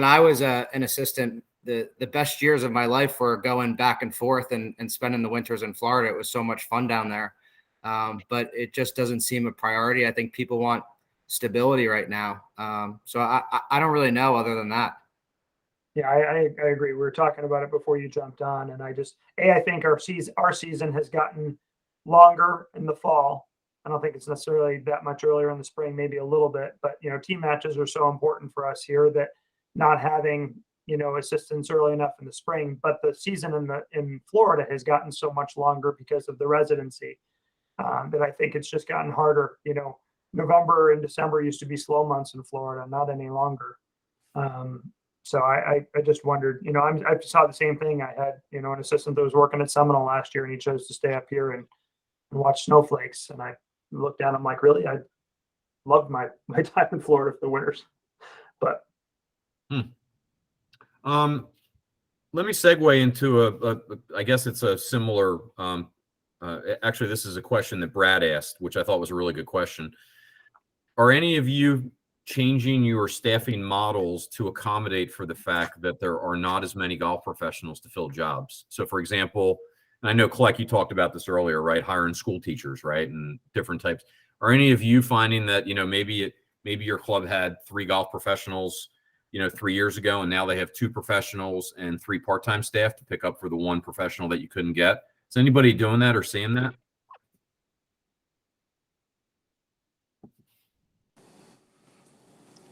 Speaker 7: I was an assistant, the best years of my life were going back and forth and spending the winters in Florida. It was so much fun down there. But it just doesn't seem a priority. I think people want stability right now. So I don't really know other than that.
Speaker 4: Yeah, I agree. We were talking about it before you jumped on, and I think our season has gotten longer in the fall. I don't think it's necessarily that much earlier in the spring, maybe a little bit, but team matches are so important for us here that not having assistants early enough in the spring, but the season in Florida has gotten so much longer because of the residency that I think it's just gotten harder. November and December used to be slow months in Florida, not any longer. So I just wondered, I saw the same thing. I had, an assistant that was working at Seminole last year, and he chose to stay up here and watch snowflakes. And I looked down, I'm like, really? I loved my time in Florida for the winters. But
Speaker 1: let me segue into I guess it's a similar, actually, this is a question that Brad asked, which I thought was a really good question. Are any of you changing your staffing models to accommodate for the fact that there are not as many golf professionals to fill jobs? So, for example, and I know, Kleck, you talked about this earlier, right? Hiring school teachers, right? And different types. Are any of you finding that, maybe your club had 3 golf professionals, 3 years ago, and now they have 2 professionals and 3 part-time staff to pick up for the 1 professional that you couldn't get? Is anybody doing that or seeing that?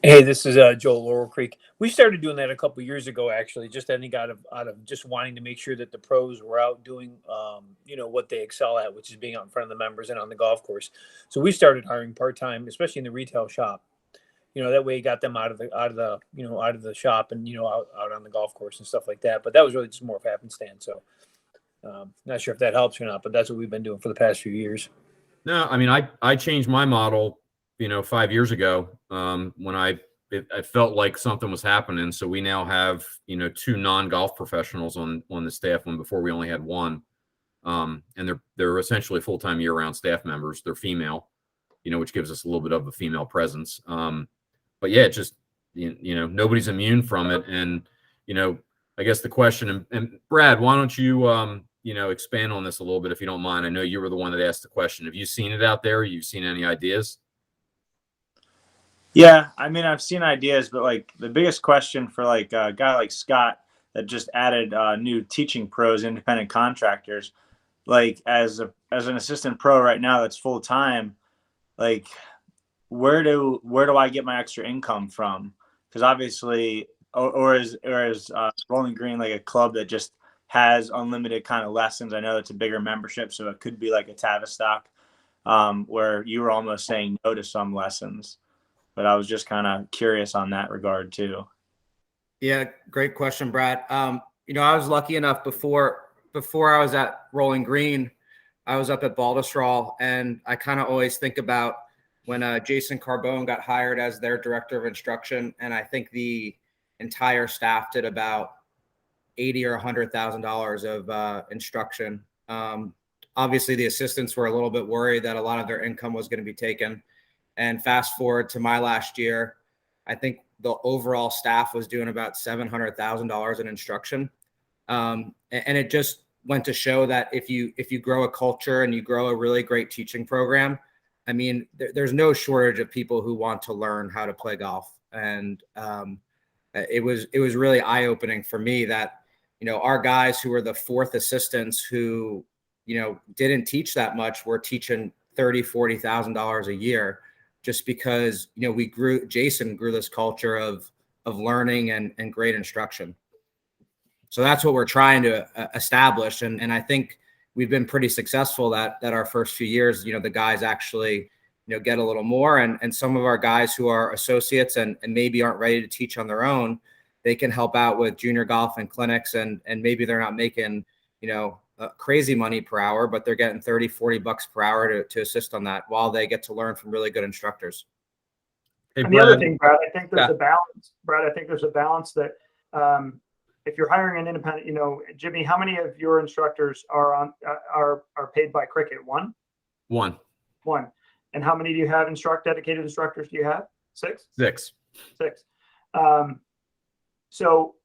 Speaker 6: Hey, this is Joel Laurel Creek. We started doing that a couple years ago, actually. Just I think out of just wanting to make sure that the pros were out doing, what they excel at, which is being out in front of the members and on the golf course. So we started hiring part time, especially in the retail shop. That way it got them out of the shop and out on the golf course and stuff like that. But that was really just more of happenstance. So not sure if that helps or not, but that's what we've been doing for the past few years.
Speaker 1: No, I mean, I changed my model 5 years ago, when I felt like something was happening. So we now have, 2 non-golf professionals on the staff, when before we only had 1. And they're essentially full-time year-round staff members. They're female, which gives us a little bit of a female presence. But yeah, it just, nobody's immune from it. And, I guess the question, and Brad, why don't you, expand on this a little bit, if you don't mind? I know you were the one that asked the question. Have you seen it out there? You've seen any ideas?
Speaker 9: Yeah, I mean, I've seen ideas, but like the biggest question for like a guy like Scott that just added new teaching pros, independent contractors, like as an assistant pro right now that's full time, like where do I get my extra income from? Because obviously, or is Rolling Green like a club that just has unlimited kind of lessons? I know it's a bigger membership, so it could be like a Tavistock, where you were almost saying no to some lessons. But I was just kind of curious on that regard too.
Speaker 7: Yeah, great question, Brad. I was lucky enough before I was at Rolling Green, I was up at Baltusrol, and I kind of always think about when Jason Carbone got hired as their director of instruction, and I think the entire staff did about $80,000 or $100,000 of instruction. Obviously, the assistants were a little bit worried that a lot of their income was going to be taken. And fast forward to my last year, I think the overall staff was doing about $700,000 in instruction. And it just went to show that if you grow a culture and you grow a really great teaching program, I mean, there's no shortage of people who want to learn how to play golf. And it was really eye-opening for me that, our guys who were the 4th assistants who, didn't teach that much were teaching $30,000, $40,000 a year. Just because, Jason grew this culture of learning and great instruction. So that's what we're trying to establish. And I think we've been pretty successful that our first few years, the guys actually, get a little more. And some of our guys who are associates and maybe aren't ready to teach on their own, they can help out with junior golf and clinics. And maybe they're not making, crazy money per hour, but they're getting $30-$40 per hour to assist on that while they get to learn from really good instructors.
Speaker 1: Hey,
Speaker 4: and the
Speaker 1: Brad.
Speaker 4: other thing, Brad, I think there's a balance. Brad, I think there's a balance that if you're hiring an independent, Jimmy, how many of your instructors are paid by Cricket? One. And how many do you have dedicated instructors? Do you have 6?
Speaker 1: 6.
Speaker 4: So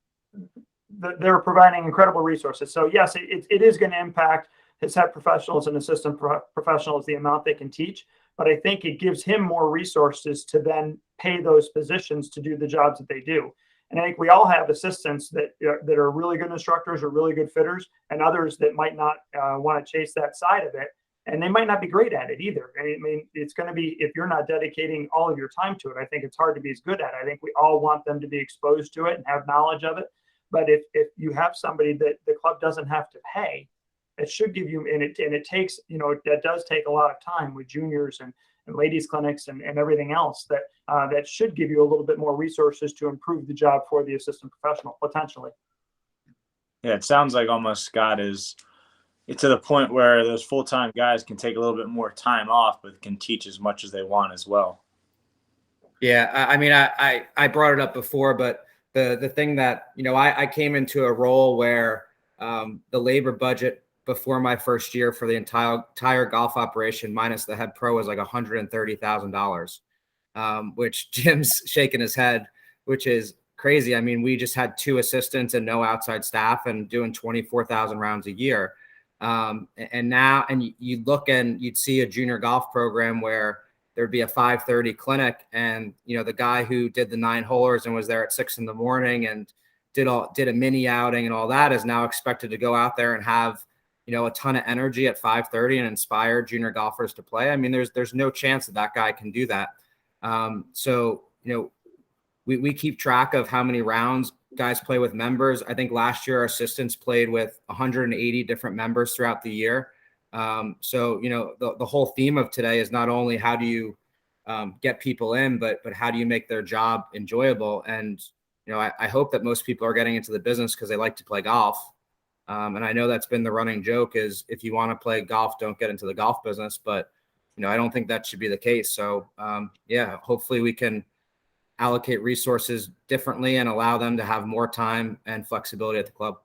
Speaker 4: they're providing incredible resources. So yes, it is going to impact his head professionals and assistant professionals, the amount they can teach. but I think it gives him more resources to then pay those positions to do the jobs that they do. And I think we all have assistants that are really good instructors or really good fitters, and others that might not want to chase that side of it, and they might not be great at it either. I mean, it's going to be, if you're not dedicating all of your time to it, I think it's hard to be as good at it. I think we all want them to be exposed to it and have knowledge of it. But if you have somebody that the club doesn't have to pay, it should give you, and it takes, that does take a lot of time with juniors and ladies clinics and everything else, that should give you a little bit more resources to improve the job for the assistant professional potentially.
Speaker 9: Yeah, it sounds like almost Scott it's to the point where those full-time guys can take a little bit more time off, but can teach as much as they want as well.
Speaker 7: Yeah, I mean, I brought it up before, but the thing that, I came into a role where the labor budget before my first year for the entire golf operation minus the head pro was like $130,000, which Jim's shaking his head, which is crazy. I mean, we just had 2 assistants and no outside staff and doing 24,000 rounds a year. And now, and you look and you'd see a junior golf program where there'd be a 5:30 clinic, and the guy who did the 9-holers and was there at 6 a.m. and did a mini outing and all that is now expected to go out there and have a ton of energy at 5:30 and inspire junior golfers to play. I mean, there's no chance that guy can do that. So we keep track of how many rounds guys play with members. I think last year our assistants played with 180 different members throughout the year. So the whole theme of today is not only how do you get people in, but how do you make their job enjoyable? And I hope that most people are getting into the business because they like to play golf. And I know that's been the running joke is if you want to play golf, don't get into the golf business. But, I don't think that should be the case. So, hopefully we can allocate resources differently and allow them to have more time and flexibility at the club.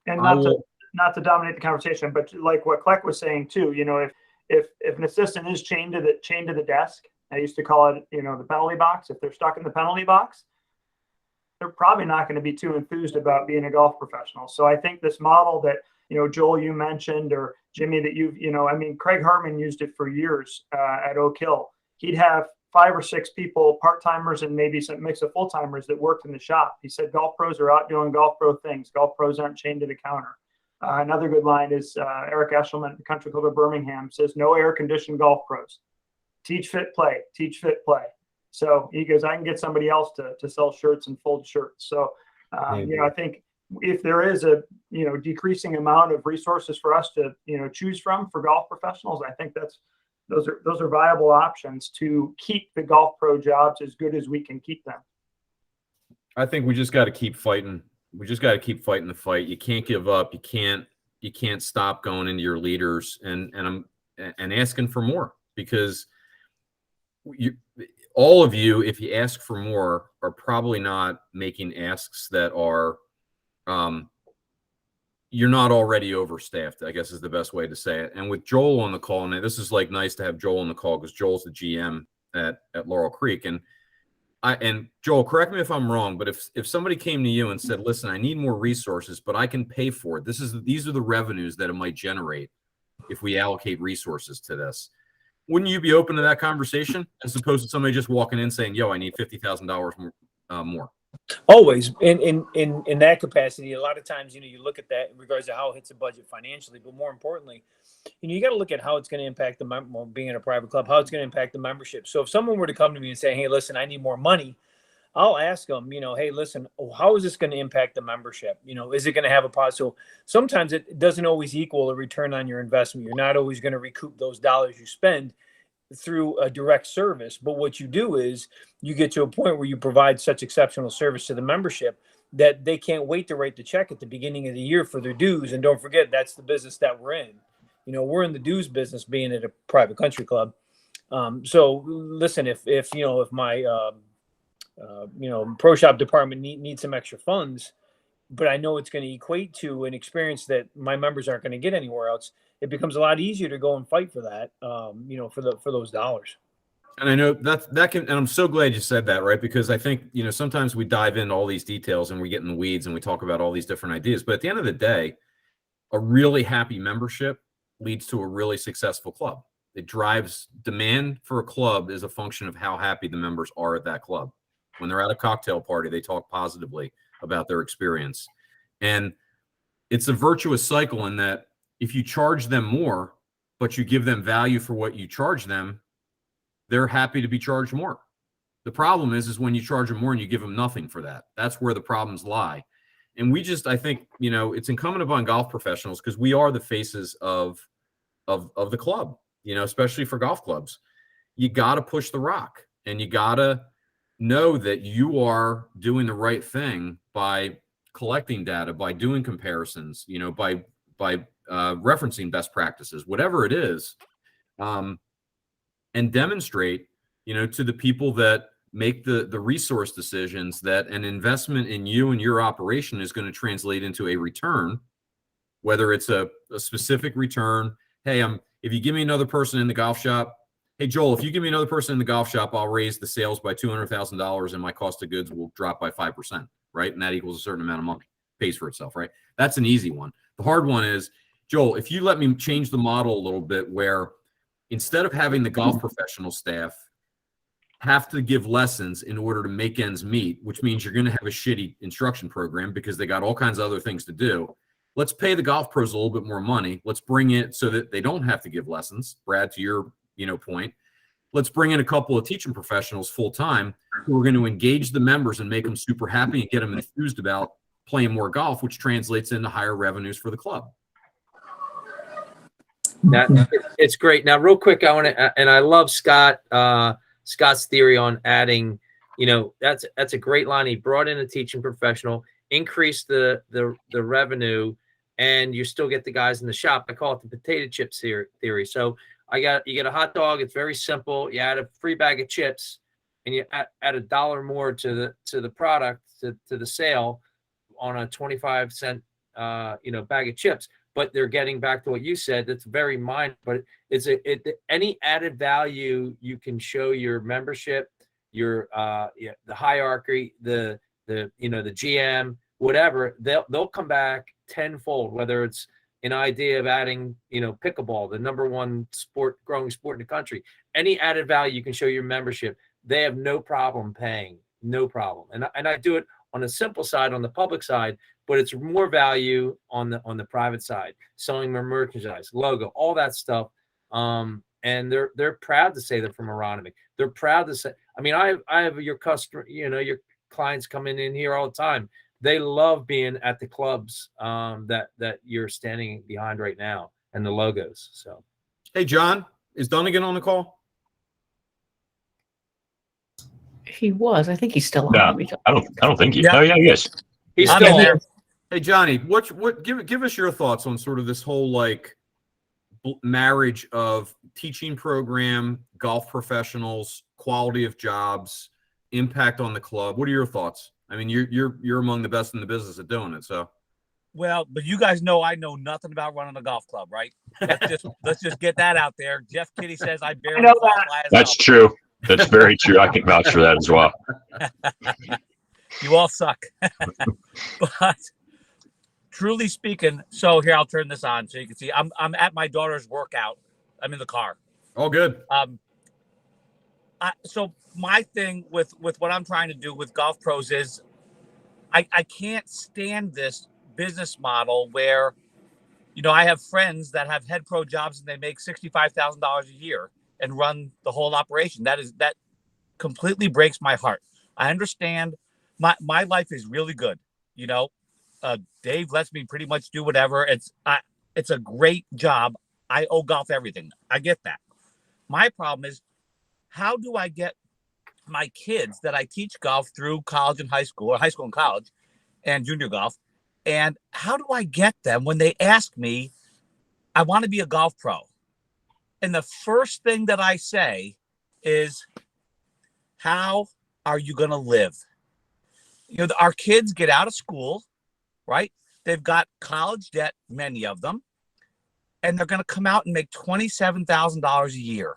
Speaker 4: And not to dominate the conversation, but like what Kleck was saying too, if an assistant is chained to the desk, I used to call it, the penalty box. If they're stuck in the penalty box, they're probably not going to be too enthused about being a golf professional. So I think this model that, Joel, you mentioned, or Jimmy, that Craig Hartman used it for years at Oak Hill. He'd have 5 or 6 people, part-timers and maybe some mix of full-timers that worked in the shop. He said, golf pros are out doing golf pro things. Golf pros aren't chained to the counter. Another good line is Eric Eshelman at the Country Club of Birmingham says, no air-conditioned golf pros. Teach, fit, play. Teach, fit, play. So he goes, I can get somebody else to sell shirts and fold shirts. So, I think if there is a, decreasing amount of resources for us to, choose from for golf professionals, I think those are viable options to keep the golf pro jobs as good as we can keep them.
Speaker 1: I think we just got to keep fighting. We just got to keep fighting the fight. You can't give up. You can't stop going into your leaders and asking for more, because all of you, if you ask for more, are probably not making asks that are, you're not already overstaffed, I guess is the best way to say it. And with Joel on the call, and this is like nice to have Joel on the call because Joel's the GM at Laurel Creek. And Joel, correct me if I'm wrong, but if somebody came to you and said, listen, I need more resources, but I can pay for it. These are the revenues that it might generate if we allocate resources to this. Wouldn't you be open to that conversation as opposed to somebody just walking in saying, yo, I need $50,000 more?
Speaker 6: Always in that capacity. A lot of times, you look at that in regards to how it hits the budget financially, but more importantly, you got to look at how it's going to impact being in a private club, how it's going to impact the membership. So if someone were to come to me and say, hey, listen, I need more money, I'll ask them, hey, listen, how is this going to impact the membership? Is it going to have a positive? So sometimes it doesn't always equal a return on your investment. You're not always going to recoup those dollars you spend through a direct service. But what you do is you get to a point where you provide such exceptional service to the membership that they can't wait to write the check at the beginning of the year for their dues. And don't forget, that's the business that we're in. We're in the dues business being at a private country club. So listen, if my pro shop department needs some extra funds, but I know it's going to equate to an experience that my members aren't going to get anywhere else, it becomes a lot easier to go and fight for that, for those dollars.
Speaker 1: And I know that can, and I'm so glad you said that, right? Because I think, sometimes we dive into all these details and we get in the weeds and we talk about all these different ideas. But at the end of the day, a really happy membership leads to a really successful club. It drives demand for a club is a function of how happy the members are at that club. When they're at a cocktail party, they talk positively about their experience. And it's a virtuous cycle in that if you charge them more, but you give them value for what you charge them, they're happy to be charged more. The problem is when you charge them more and you give them nothing for that. That's where the problems lie. And I think, it's incumbent upon golf professionals, because we are the faces of the club, especially for golf clubs. You got to push the rock, and you got to know that you are doing the right thing by collecting data, by doing comparisons, by referencing best practices, whatever it is, and demonstrate, to the people that make the resource decisions that an investment in you and your operation is going to translate into a return, whether it's a specific return. Hey, if you give me another person in the golf shop, hey, Joel, if you give me another person in the golf shop, I'll raise the sales by $200,000 and my cost of goods will drop by 5%, right? And that equals a certain amount of money, pays for itself, right? That's an easy one. The hard one is, Joel, if you let me change the model a little bit, where instead of having the golf professional staff have to give lessons in order to make ends meet, which means you're going to have a shitty instruction program because they got all kinds of other things to do. Let's pay the golf pros a little bit more money. Let's bring it so that they don't have to give lessons. Brad, to your point, let's bring in a couple of teaching professionals full time who are going to engage the members and make them super happy and get them enthused about playing more golf, which translates into higher revenues for the club.
Speaker 3: It's great. Now, real quick, I want to, and I love Scott's theory on adding, that's a great line. He brought in a teaching professional, increased the revenue, and you still get the guys in the shop. I call it the potato chips theory. So you get a hot dog. It's very simple. You add a free bag of chips, and you add $1 more to the product, to the sale on a 25-cent bag of chips. But they're getting back to what you said. That's very minor, but any added value you can show your membership, your the hierarchy, the GM, whatever, they'll come back tenfold. Whether it's an idea of adding pickleball, the number one growing sport in the country, any added value you can show your membership, they have no problem paying, no problem. And I do it on a simple side, on the public side, but it's more value on the private side, selling their merchandise, logo, all that stuff. And they're proud to say they're from Aronimink. They're proud to say, I have your customer, your clients coming in here all the time. They love being at the clubs that you're standing behind right now, and the logos. So,
Speaker 1: hey, John, is Dunnigan on the call?
Speaker 2: He was. I think he's still on.
Speaker 5: No, I don't think he.
Speaker 9: Yeah.
Speaker 5: Oh yeah, yes.
Speaker 3: he's
Speaker 9: I'm
Speaker 3: still
Speaker 9: in
Speaker 3: there.
Speaker 1: Hey, Johnny, give us your thoughts on sort of this whole marriage of teaching program, golf professionals, quality of jobs, impact on the club. What are your thoughts? You're among the best in the business at doing it. So,
Speaker 10: well, but you guys know I know nothing about running a golf club, right? Let's just get that out there. Jeff Kiddie says I barely qualify as
Speaker 5: That's true. That's very true. I can vouch for that as well.
Speaker 10: You all suck. But truly speaking, so here, I'll turn this on so you can see. I'm at my daughter's workout. I'm in the car.
Speaker 1: all good.
Speaker 10: So my thing with what I'm trying to do with golf pros is I can't stand this business model where, I have friends that have head pro jobs and they make $65,000 a year and run the whole operation. That completely breaks my heart. I understand my life is really good. Dave lets me pretty much do whatever. It's a great job. I owe golf everything. I get that. My problem is, how do I get my kids that I teach golf through college and high school, or high school and college and junior golf, and how do I get them when they ask me, I want to be a golf pro? And the first thing that I say is, how are you going to live? Our kids get out of school, right? They've got college debt, many of them, and they're going to come out and make $27,000 a year.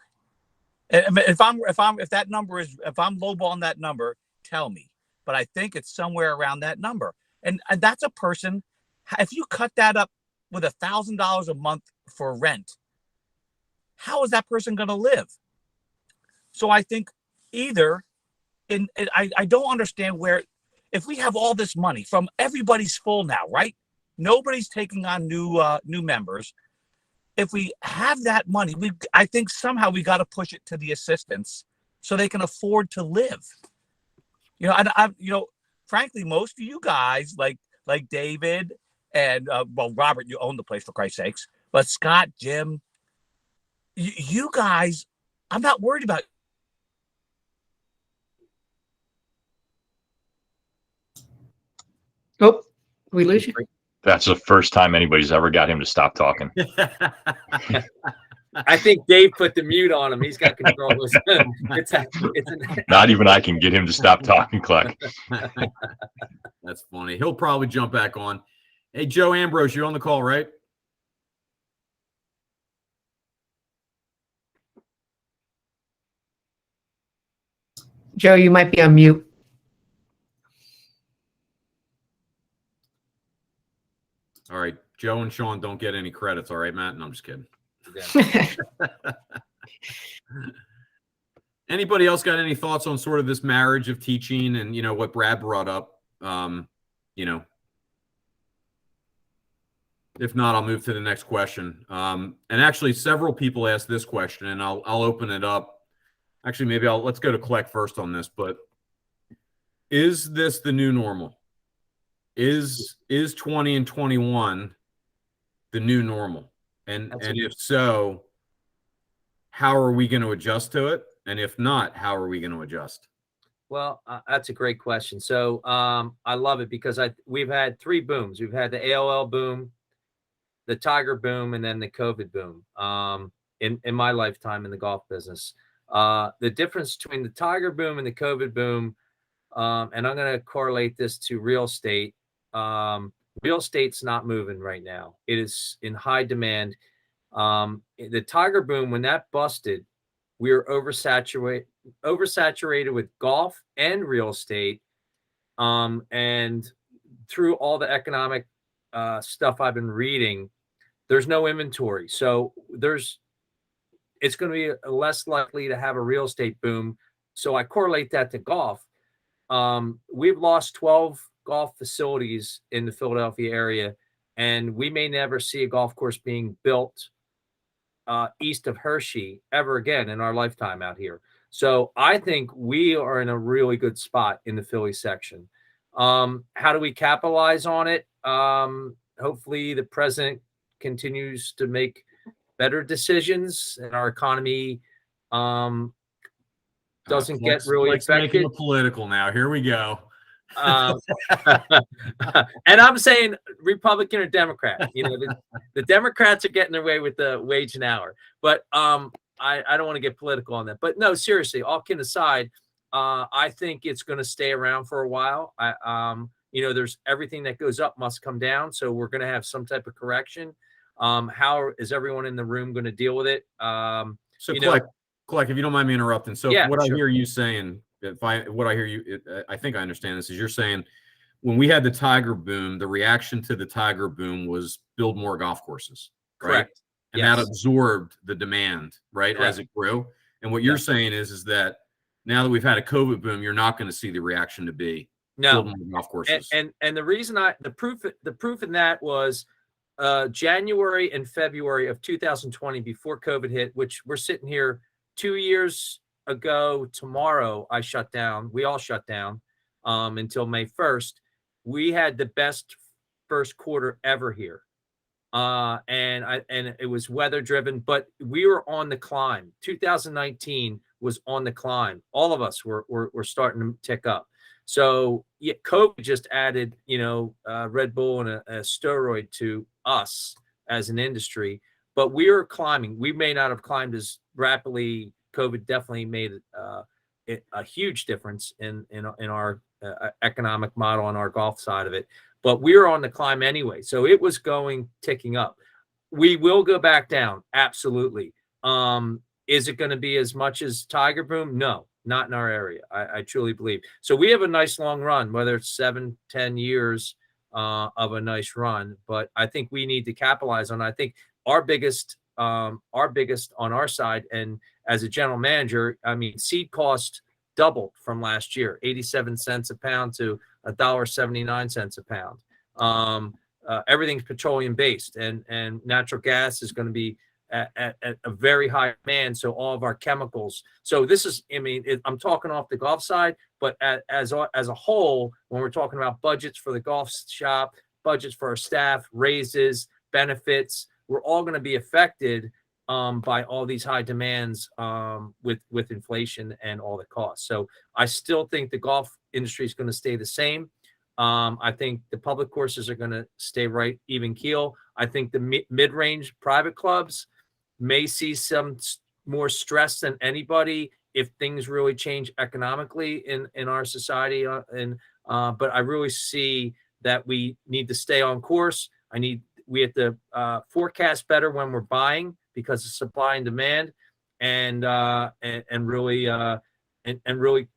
Speaker 10: If I'm lowballing that number, tell me. But I think it's somewhere around that number. And that's a person, if you cut that up with $1,000 a month for rent, how is that person going to live? So I think either I don't understand where, if we have all this money from everybody's full now, right? Nobody's taking on new members. If we have that money, I think somehow we got to push it to the assistants so they can afford to live. Frankly, most of you guys like David and Robert, you own the place for Christ's sakes, but Scott, Jim, you guys, I'm not worried about.
Speaker 2: Oh, we lose you.
Speaker 5: That's the first time anybody's ever got him to stop talking.
Speaker 3: I think Dave put the mute on him. He's got control.
Speaker 5: Not even I can get him to stop talking, Kleck.
Speaker 1: That's funny. He'll probably jump back on. Hey, Joe Ambrose, you're on the call, right?
Speaker 2: Joe, you might be on mute.
Speaker 1: All right. Joe and Sean don't get any credits. All right, Matt? No, I'm just kidding. Anybody else got any thoughts on sort of this marriage of teaching and, what Brad brought up? If not, I'll move to the next question. And actually, several people asked this question, and I'll open it up. Actually, maybe let's go to Kleck first on this. But is this the new normal? Is 20 and 21 the new normal? And if so, how are we going to adjust to it? And if not, how are we going to adjust?
Speaker 3: Well, that's a great question. So I love it because we've had 3 booms. We've had the AOL boom, the Tiger boom, and then the COVID boom in my lifetime in the golf business. The difference between the Tiger boom and the COVID boom, and I'm going to correlate this to real estate. Real estate's not moving right now. It is in high demand. The Tiger boom, when that busted, we were oversaturated with golf and real estate. And through all the economic stuff I've been reading, there's no inventory. So it's going to be less likely to have a real estate boom. So I correlate that to golf. We've lost 12 golf facilities in the Philadelphia area, and we may never see a golf course being built east of Hershey ever again in our lifetime out here. So I think we are in a really good spot in the Philly section. How do we capitalize on it? Hopefully the president continues to make better decisions and our economy doesn't get really affected.
Speaker 1: Making it political now. Here we go.
Speaker 3: And I'm saying Republican or Democrat. The Democrats are getting their way with the wage and hour, but I don't want to get political on that. But no, seriously, all kidding aside, I think it's going to stay around for a while. There's everything that goes up must come down, so we're going to have some type of correction. How is everyone in the room going to deal with it?
Speaker 1: So, Kleck, if you don't mind me interrupting. So,
Speaker 3: yeah,
Speaker 1: what
Speaker 3: sure.
Speaker 1: I hear you saying. I think I understand this, is you're saying when we had the Tiger boom, the reaction to the Tiger boom was build more golf courses, right?
Speaker 3: Correct.
Speaker 1: And that absorbed the demand, right,
Speaker 3: Correct.
Speaker 1: as it grew. And what you're saying is that now that we've had a COVID boom, you're not going to see the reaction to be build more golf courses.
Speaker 3: And the reason the proof in that was January and February of 2020 before COVID hit, which we're sitting here 2 years ago tomorrow. We all shut down until May 1st. We had the best first quarter ever here. And it was weather driven, but we were on the climb. 2019 was on the climb. All of us were starting to tick up. So yeah, COVID just added, Red Bull and a steroid to us as an industry, but we are climbing. We may not have climbed as rapidly. COVID definitely made a huge difference in our economic model and our golf side of it. But we were on the climb anyway, so it was ticking up. We will go back down, absolutely. Is it going to be as much as Tiger boom? No, not in our area. I truly believe. So we have a nice long run, whether it's 7-10 years of a nice run. But I think we need to capitalize on it. I think our biggest our biggest on our side. And as a general manager, I mean, seed cost doubled from last year, 87 cents a pound to $1.79 a pound. Everything's petroleum based, and natural gas is going to be at a very high demand. So all of our chemicals. So this is, I mean, I'm talking off the golf side, but as a whole, when we're talking about budgets for the golf shop, budgets for our staff, raises, benefits, we're all going to be affected by all these high demands with inflation and all the costs. So I still think the golf industry is going to stay the same. I think the public courses are going to stay right even keel. I think the mid-range private clubs may see some more stress than anybody if things really change economically in our society. But I really see that we need to stay on course. We have to forecast better when we're buying because of supply and demand, and really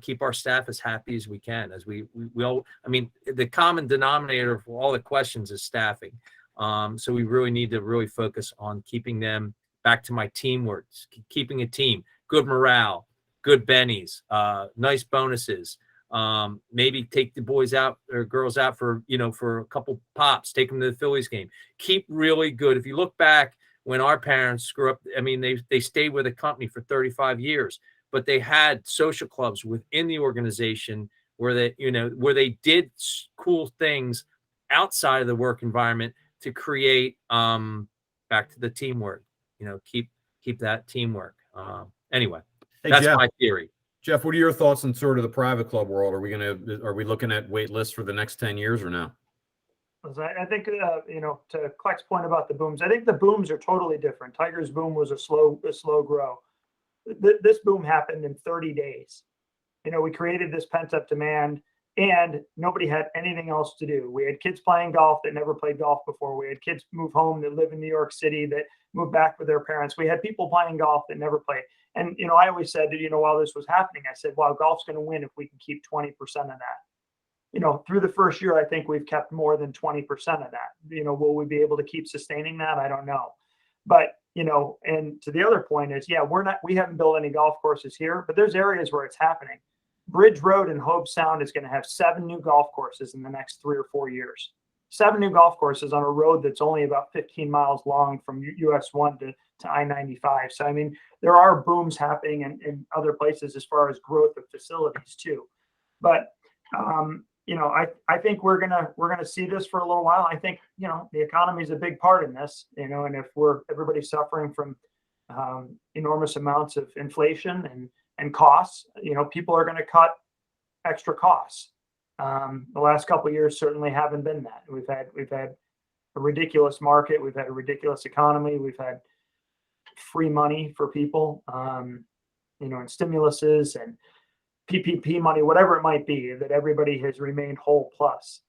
Speaker 3: keep our staff as happy as we can. As we all, I mean, the common denominator for all the questions is staffing. So we really need to really focus on keeping them, back to my team words, keeping a team, good morale, good bennies, nice bonuses. Maybe take the boys out or girls out for a couple pops, take them to the Phillies game. Keep really good. If you look back when our parents grew up, I mean, they stayed with a company for 35 years, but they had social clubs within the organization where they did cool things outside of the work environment to create, back to the teamwork, keep that teamwork. Anyway,
Speaker 1: Hey,
Speaker 3: that's
Speaker 1: Jeff.
Speaker 3: my theory.
Speaker 1: Jeff, what are your thoughts on sort of the private club world? Are we looking at wait lists for the next 10 years or no?
Speaker 4: I think, to Kleck's point about the booms, I think the booms are totally different. Tiger's boom was a slow grow. This boom happened in 30 days. We created this pent up demand and nobody had anything else to do. We had kids playing golf that never played golf before. We had kids move home that live in New York City that moved back with their parents. We had people playing golf that never played. And, I always said that, while this was happening, I said, well, golf's going to win if we can keep 20% of that. Through the first year, I think we've kept more than 20% of that. Will we be able to keep sustaining that? I don't know. But, and to the other point is, we haven't built any golf courses here, but there's areas where it's happening. Bridge Road in Hobe Sound is going to have 7 new golf courses in the next 3 or 4 years. 7 new golf courses on a road that's only about 15 miles long from US 1 to I-95. So, I mean, there are booms happening in other places as far as growth of facilities too. But, I think we're gonna see this for a little while. I think, the economy is a big part in this, and if everybody's suffering from enormous amounts of inflation and costs, people are going to cut extra costs. The last couple of years certainly haven't been that. We've had a ridiculous market. We've had a ridiculous economy. We've had free money for people, and stimuluses and PPP money, whatever it might be, that everybody has remained whole plus,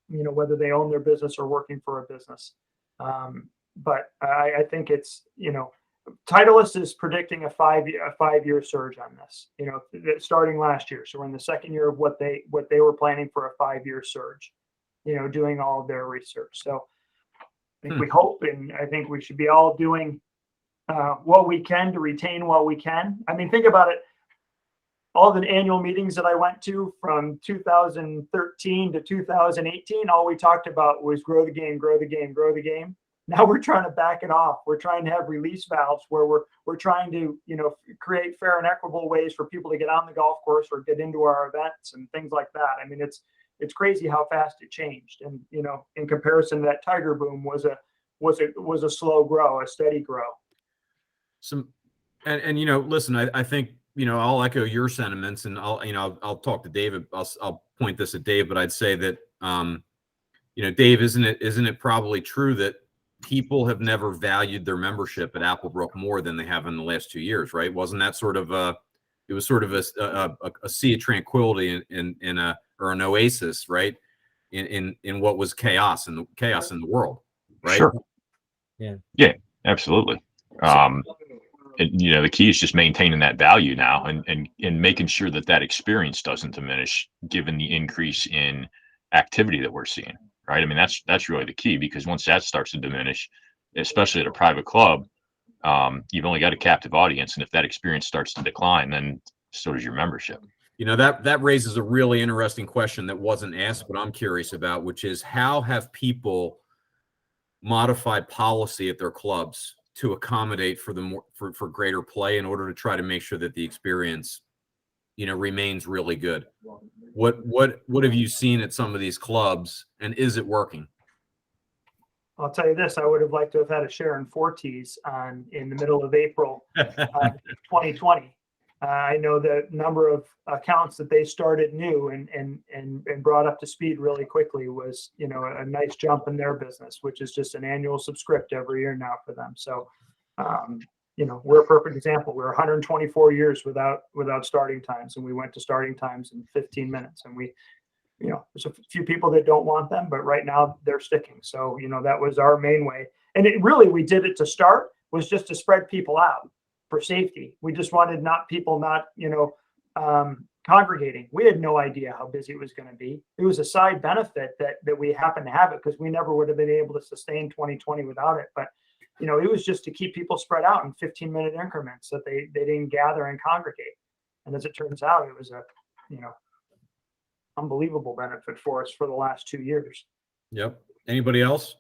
Speaker 4: whether they own their business or working for a business. But I think it's, Titleist is predicting a 5-year surge on this, starting last year. So we're in the second year of what they were planning for a 5-year surge, doing all of their research. So I think we hope, and I think we should be all doing what we can to retain what we can. I mean, think about it. All the annual meetings that I went to from 2013 to 2018, all we talked about was grow the game, grow the game, grow the game. Now we're trying to back it off. We're trying to have release valves where we're trying to, create fair and equitable ways for people to get on the golf course or get into our events and things like that. I mean, it's crazy how fast it changed. And, in comparison to that Tiger boom was a slow grow, a steady grow.
Speaker 1: Listen, I think, I'll echo your sentiments, and I'll talk to David. I'll point this at Dave, but I'd say that, Dave, isn't it probably true that people have never valued their membership at Applebrook more than they have in the last 2 years, right? Wasn't that sort of a sea of tranquility in an oasis, right? In what was chaos in the world, right?
Speaker 5: Sure.
Speaker 3: Yeah,
Speaker 5: absolutely. The key is just maintaining that value now and making sure that experience doesn't diminish given the increase in activity that we're seeing, right? I mean, that's really the key, because once that starts to diminish, especially at a private club, you've only got a captive audience. And if that experience starts to decline, then so does your membership.
Speaker 1: You know, that raises a really interesting question that wasn't asked, but I'm curious about, which is how have people modified policy at their clubs to accommodate for the more for greater play in order to try to make sure that the experience, you know, remains really good. What have you seen at some of these clubs, and is it working?
Speaker 4: I'll tell you this, I would have liked to have had a Sharon Fortes on in the middle of April 2020. I know the number of accounts that they started new and brought up to speed really quickly was, you know, a nice jump in their business, which is just an annual subscript every year now for them. So, you know, we're a perfect example. We're 124 years without starting times, and we went to starting times in 15 minutes. And we, you know, there's a few people that don't want them, but right now they're sticking. So, you know, that was our main way. And it really, we did it to start was just to spread people out for safety. We just wanted people not, you know, congregating. We had no idea how busy it was going to be. It was a side benefit that we happened to have it, because we never would have been able to sustain 2020 without it. But, you know, it was just to keep people spread out in 15-minute increments, that they didn't gather and congregate. And as it turns out, it was a, you know, unbelievable benefit for us for the last 2 years.
Speaker 1: Yep. Anybody else?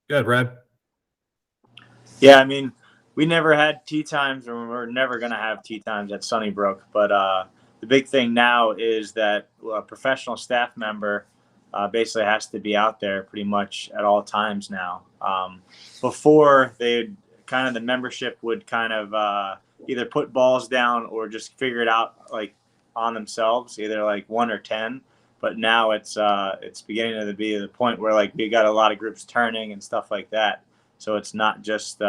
Speaker 1: Good, Brad.
Speaker 9: Yeah, I mean, we never had tea times, or we're never going to have tea times at Sunnybrook. But the big thing now is that a professional staff member basically has to be out there pretty much at all times now. Before, the membership would kind of either put balls down or just figure it out like on themselves, either like 1 or 10. But now it's beginning to be the point where like we got a lot of groups turning and stuff like that. So it's not just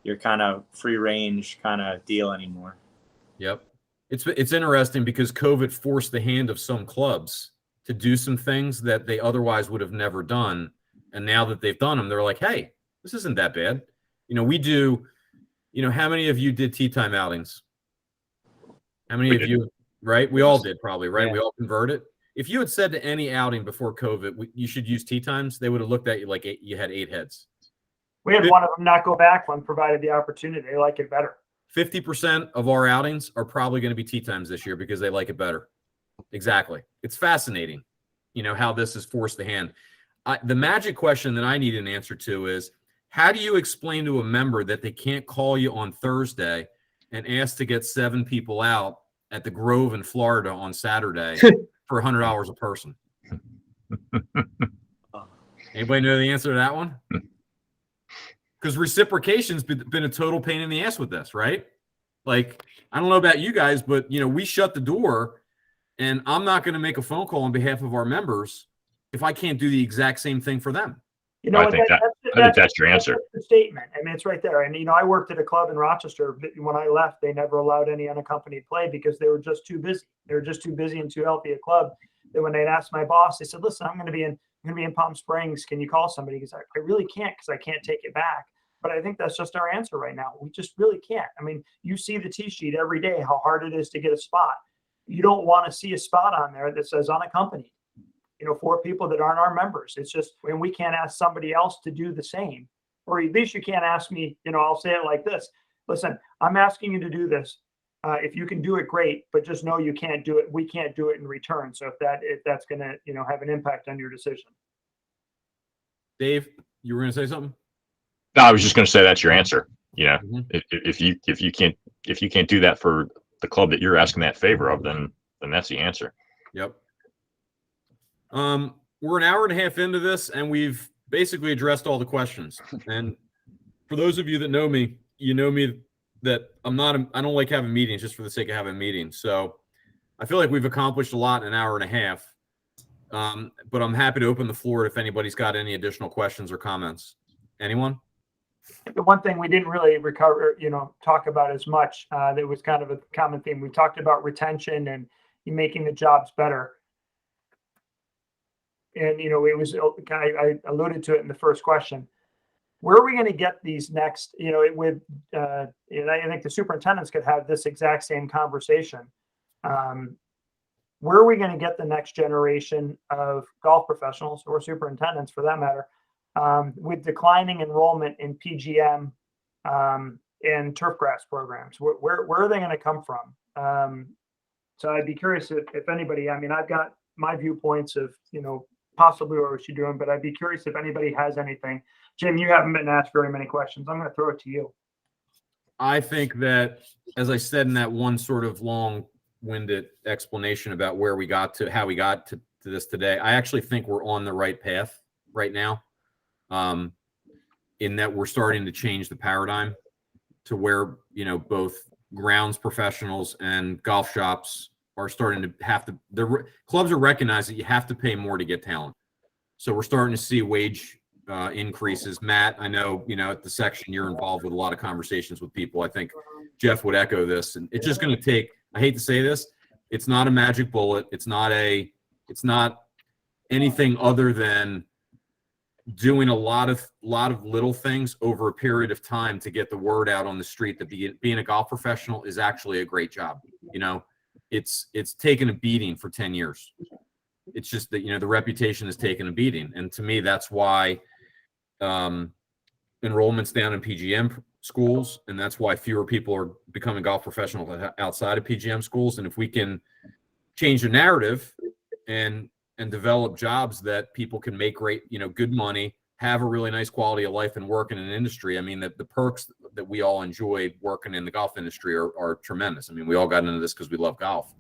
Speaker 9: your kind of free range kind of deal anymore.
Speaker 1: Yep. It's interesting because COVID forced the hand of some clubs to do some things that they otherwise would have never done. And now that they've done them, they're like, hey, this isn't that bad. You know, we do, you know, how many of you did tea time outings? How many of you, right? We all did probably, right?
Speaker 9: Yeah.
Speaker 1: We all converted. If you had said to any outing before COVID, you should use tea times, they would have looked at you like you had 8 heads.
Speaker 4: We had one of them not go back when provided the opportunity. They like it better.
Speaker 1: 50% of our outings are probably going to be tea times this year because they like it better. Exactly. It's fascinating, you know, how this has forced the hand. The magic question that I need an answer to is, how do you explain to a member that they can't call you on Thursday and ask to get 7 people out at the Grove in Florida on Saturday for $100 a person? Anybody know the answer to that one? Because reciprocation's been a total pain in the ass with this, right? Like, I don't know about you guys, but, you know, we shut the door, and I'm not going to make a phone call on behalf of our members if I can't do the exact same thing for them.
Speaker 4: You know,
Speaker 5: I think that's your answer.
Speaker 4: That's the statement. I mean, it's right there. And, you know, I worked at a club in Rochester. When I left, they never allowed any unaccompanied play because they were just too busy. They were just too busy and too healthy a club. That when they'd asked my boss, they said, listen, I'm going to be in Palm Springs. Can you call somebody? Because I really can't, because I can't take it back. But I think that's just our answer right now. We just really can't. I mean, you see the tee sheet every day, how hard it is to get a spot. You don't want to see a spot on there that says unaccompanied, you know, for people that aren't our members. It's just, when we can't ask somebody else to do the same, or at least you can't ask me, you know, I'll say it like this. Listen, I'm asking you to do this. If you can do it, great, but just know you can't do it. We can't do it in return. So if that's going to, you know, have an impact on your decision.
Speaker 1: Dave, you were going to say something?
Speaker 5: No, I was just going to say that's your answer. You know,
Speaker 1: Mm-hmm.
Speaker 5: if you can't do that for the club that you're asking that favor of, then that's the answer.
Speaker 1: Yep. We're an hour and a half into this, and we've basically addressed all the questions. And for those of you that know me, you know me that I don't like having meetings just for the sake of having meetings. So I feel like we've accomplished a lot in an hour and a half. But I'm happy to open the floor if anybody's got any additional questions or comments. Anyone?
Speaker 4: The one thing we didn't really talk about as much, that was kind of a common theme. We talked about retention and making the jobs better. And, you know, it was, I alluded to it in the first question. Where are we going to get these next, you know, and I think the superintendents could have this exact same conversation. Where are we going to get the next generation of golf professionals, or superintendents for that matter, with declining enrollment in PGM and turfgrass programs? Where are they going to come from? So I'd be curious if anybody, I mean, I've got my viewpoints of, possibly what we should do, but I'd be curious if anybody has anything. Jim, you haven't been asked very many questions. I'm going to throw it to you.
Speaker 1: I think that, as I said in that one sort of long-winded explanation about where we got to, how we got to this today, I actually think we're on the right path right now, in that we're starting to change the paradigm to where, both grounds professionals and golf shops are starting to have to, the clubs are recognizing that you have to pay more to get talent. So we're starting to see wage increases. Matt, I know, at the section, you're involved with a lot of conversations with people. I think Jeff would echo this. And it's just going to take, I hate to say this, it's not a magic bullet. It's not anything other than doing a lot of little things over a period of time to get the word out on the street that being a golf professional is actually a great job. It's taken a beating for 10 years. It's just that, the reputation has taken a beating. And to me, that's why enrollment's down in PGM schools. And that's why fewer people are becoming golf professionals outside of PGM schools. And if we can change the narrative and develop jobs that people can make great, good money, have a really nice quality of life and work in an industry. I mean, the perks that we all enjoy working in the golf industry are tremendous. I mean, we all got into this because we love golf.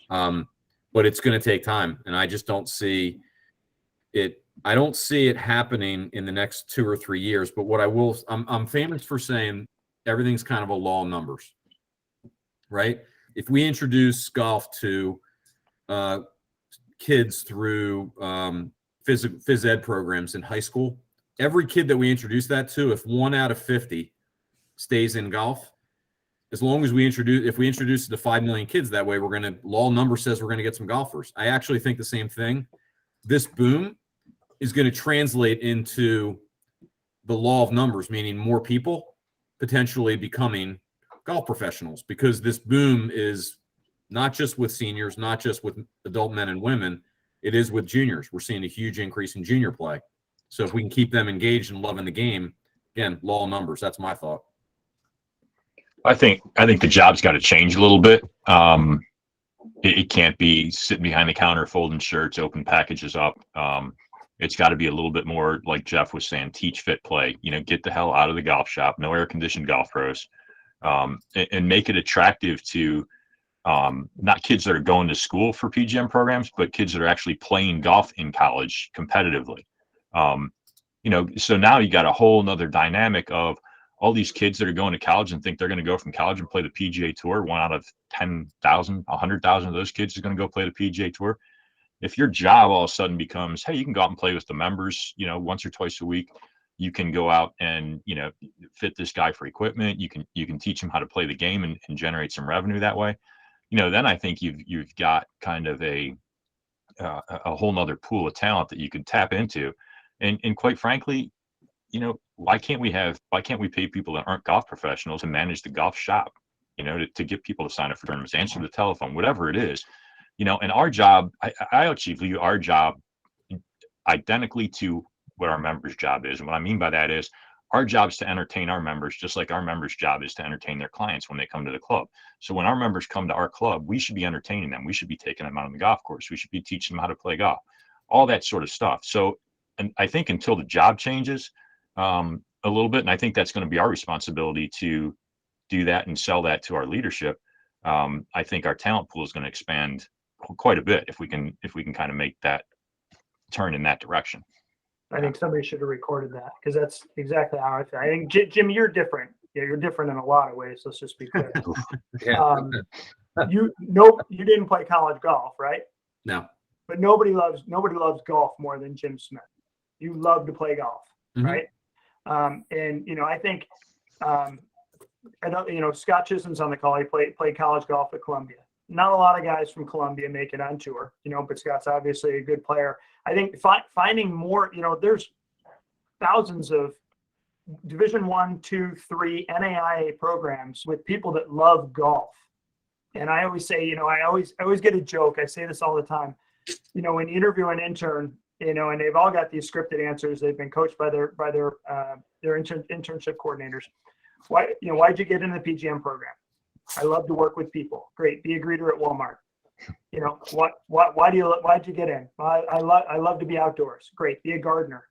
Speaker 1: But it's going to take time. And I just don't see it. I don't see it happening in the next 2 or 3 years. But what I'm famous for saying everything's kind of a law of numbers, right? If we introduce golf to kids through phys ed programs in high school, every kid that we introduce that to, if 1 out of 50 stays in golf, as long as if we introduce it to 5 million kids that way, law number says we're going to get some golfers. I actually think the same thing. This boom is going to translate into the law of numbers, meaning more people potentially becoming golf professionals, because this boom is not just with seniors, not just with adult men and women. It is with juniors. We're seeing a huge increase in junior play. So if we can keep them engaged and loving the game, again, law of numbers. That's my thought.
Speaker 5: I think the job's got to change a little bit. It can't be sitting behind the counter, folding shirts, open packages up. It's got to be a little bit more, like Jeff was saying, teach, fit, play. Get the hell out of the golf shop. No air-conditioned golf pros, and make it attractive to not kids that are going to school for PGM programs, but kids that are actually playing golf in college competitively. So now you got a whole nother dynamic of all these kids that are going to college and think they're going to go from college and play the PGA Tour. 1 out of 10,000, 100,000 of those kids is going to go play the PGA Tour. If your job all of a sudden becomes, hey, you can go out and play with the members, once or twice a week. You can go out and, fit this guy for equipment. You can teach him how to play the game and generate some revenue that way. Then I think you've got kind of a whole nother pool of talent that you could tap into. And quite frankly, why can't we pay people that aren't golf professionals and manage the golf shop, to get people to sign up for tournaments, answer the telephone, whatever it is, and our job, I actually view our job identically to what our members' job is. And what I mean by that is our job is to entertain our members, just like our members' job is to entertain their clients when they come to the club. So when our members come to our club, we should be entertaining them. We should be taking them out on the golf course. We should be teaching them how to play golf, all that sort of stuff. So, and I think until the job changes a little bit, and I think that's going to be our responsibility to do that and sell that to our leadership. I think our talent pool is going to expand quite a bit if we can kind of make that turn in that direction.
Speaker 4: I think somebody should have recorded that, because that's exactly how I feel. I think, Jim, you're different. Yeah, you're different in a lot of ways. Let's just be clear. You didn't play college golf, right?
Speaker 1: No.
Speaker 4: But nobody loves golf more than Jim Smith. You love to play golf, right? And I think I know Scott Chisholm's on the call. He played college golf at Columbia. Not a lot of guys from Columbia make it on tour, but Scott's obviously a good player. I think finding more, there's thousands of Division 1, 2, 3 NAIA programs with people that love golf. And I always say, I always get a joke. I say this all the time. When you interview an intern, and they've all got these scripted answers. They've been coached by their internship coordinators. Why'd you get in the PGM program? I love to work with people. Great. Be a greeter at Walmart. Why'd you get in? I love to be outdoors. Great. Be a gardener.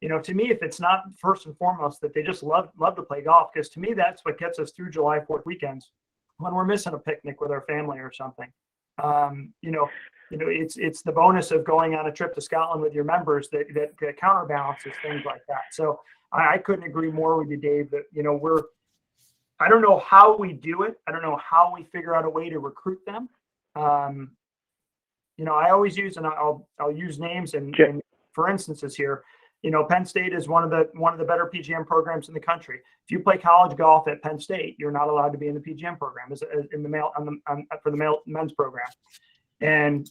Speaker 4: To me, if it's not first and foremost that they just love to play golf, because to me, that's what gets us through July 4th weekends when we're missing a picnic with our family or something. It's the bonus of going on a trip to Scotland with your members that counterbalances things like that. So I couldn't agree more with you, Dave, that, I don't know how we do it. I don't know how we figure out a way to recruit them. I always use, and I'll use names and for instances here, Penn State is one of the better PGM programs in the country. If you play college golf at Penn State, you're not allowed to be in the PGM program for the men's program. And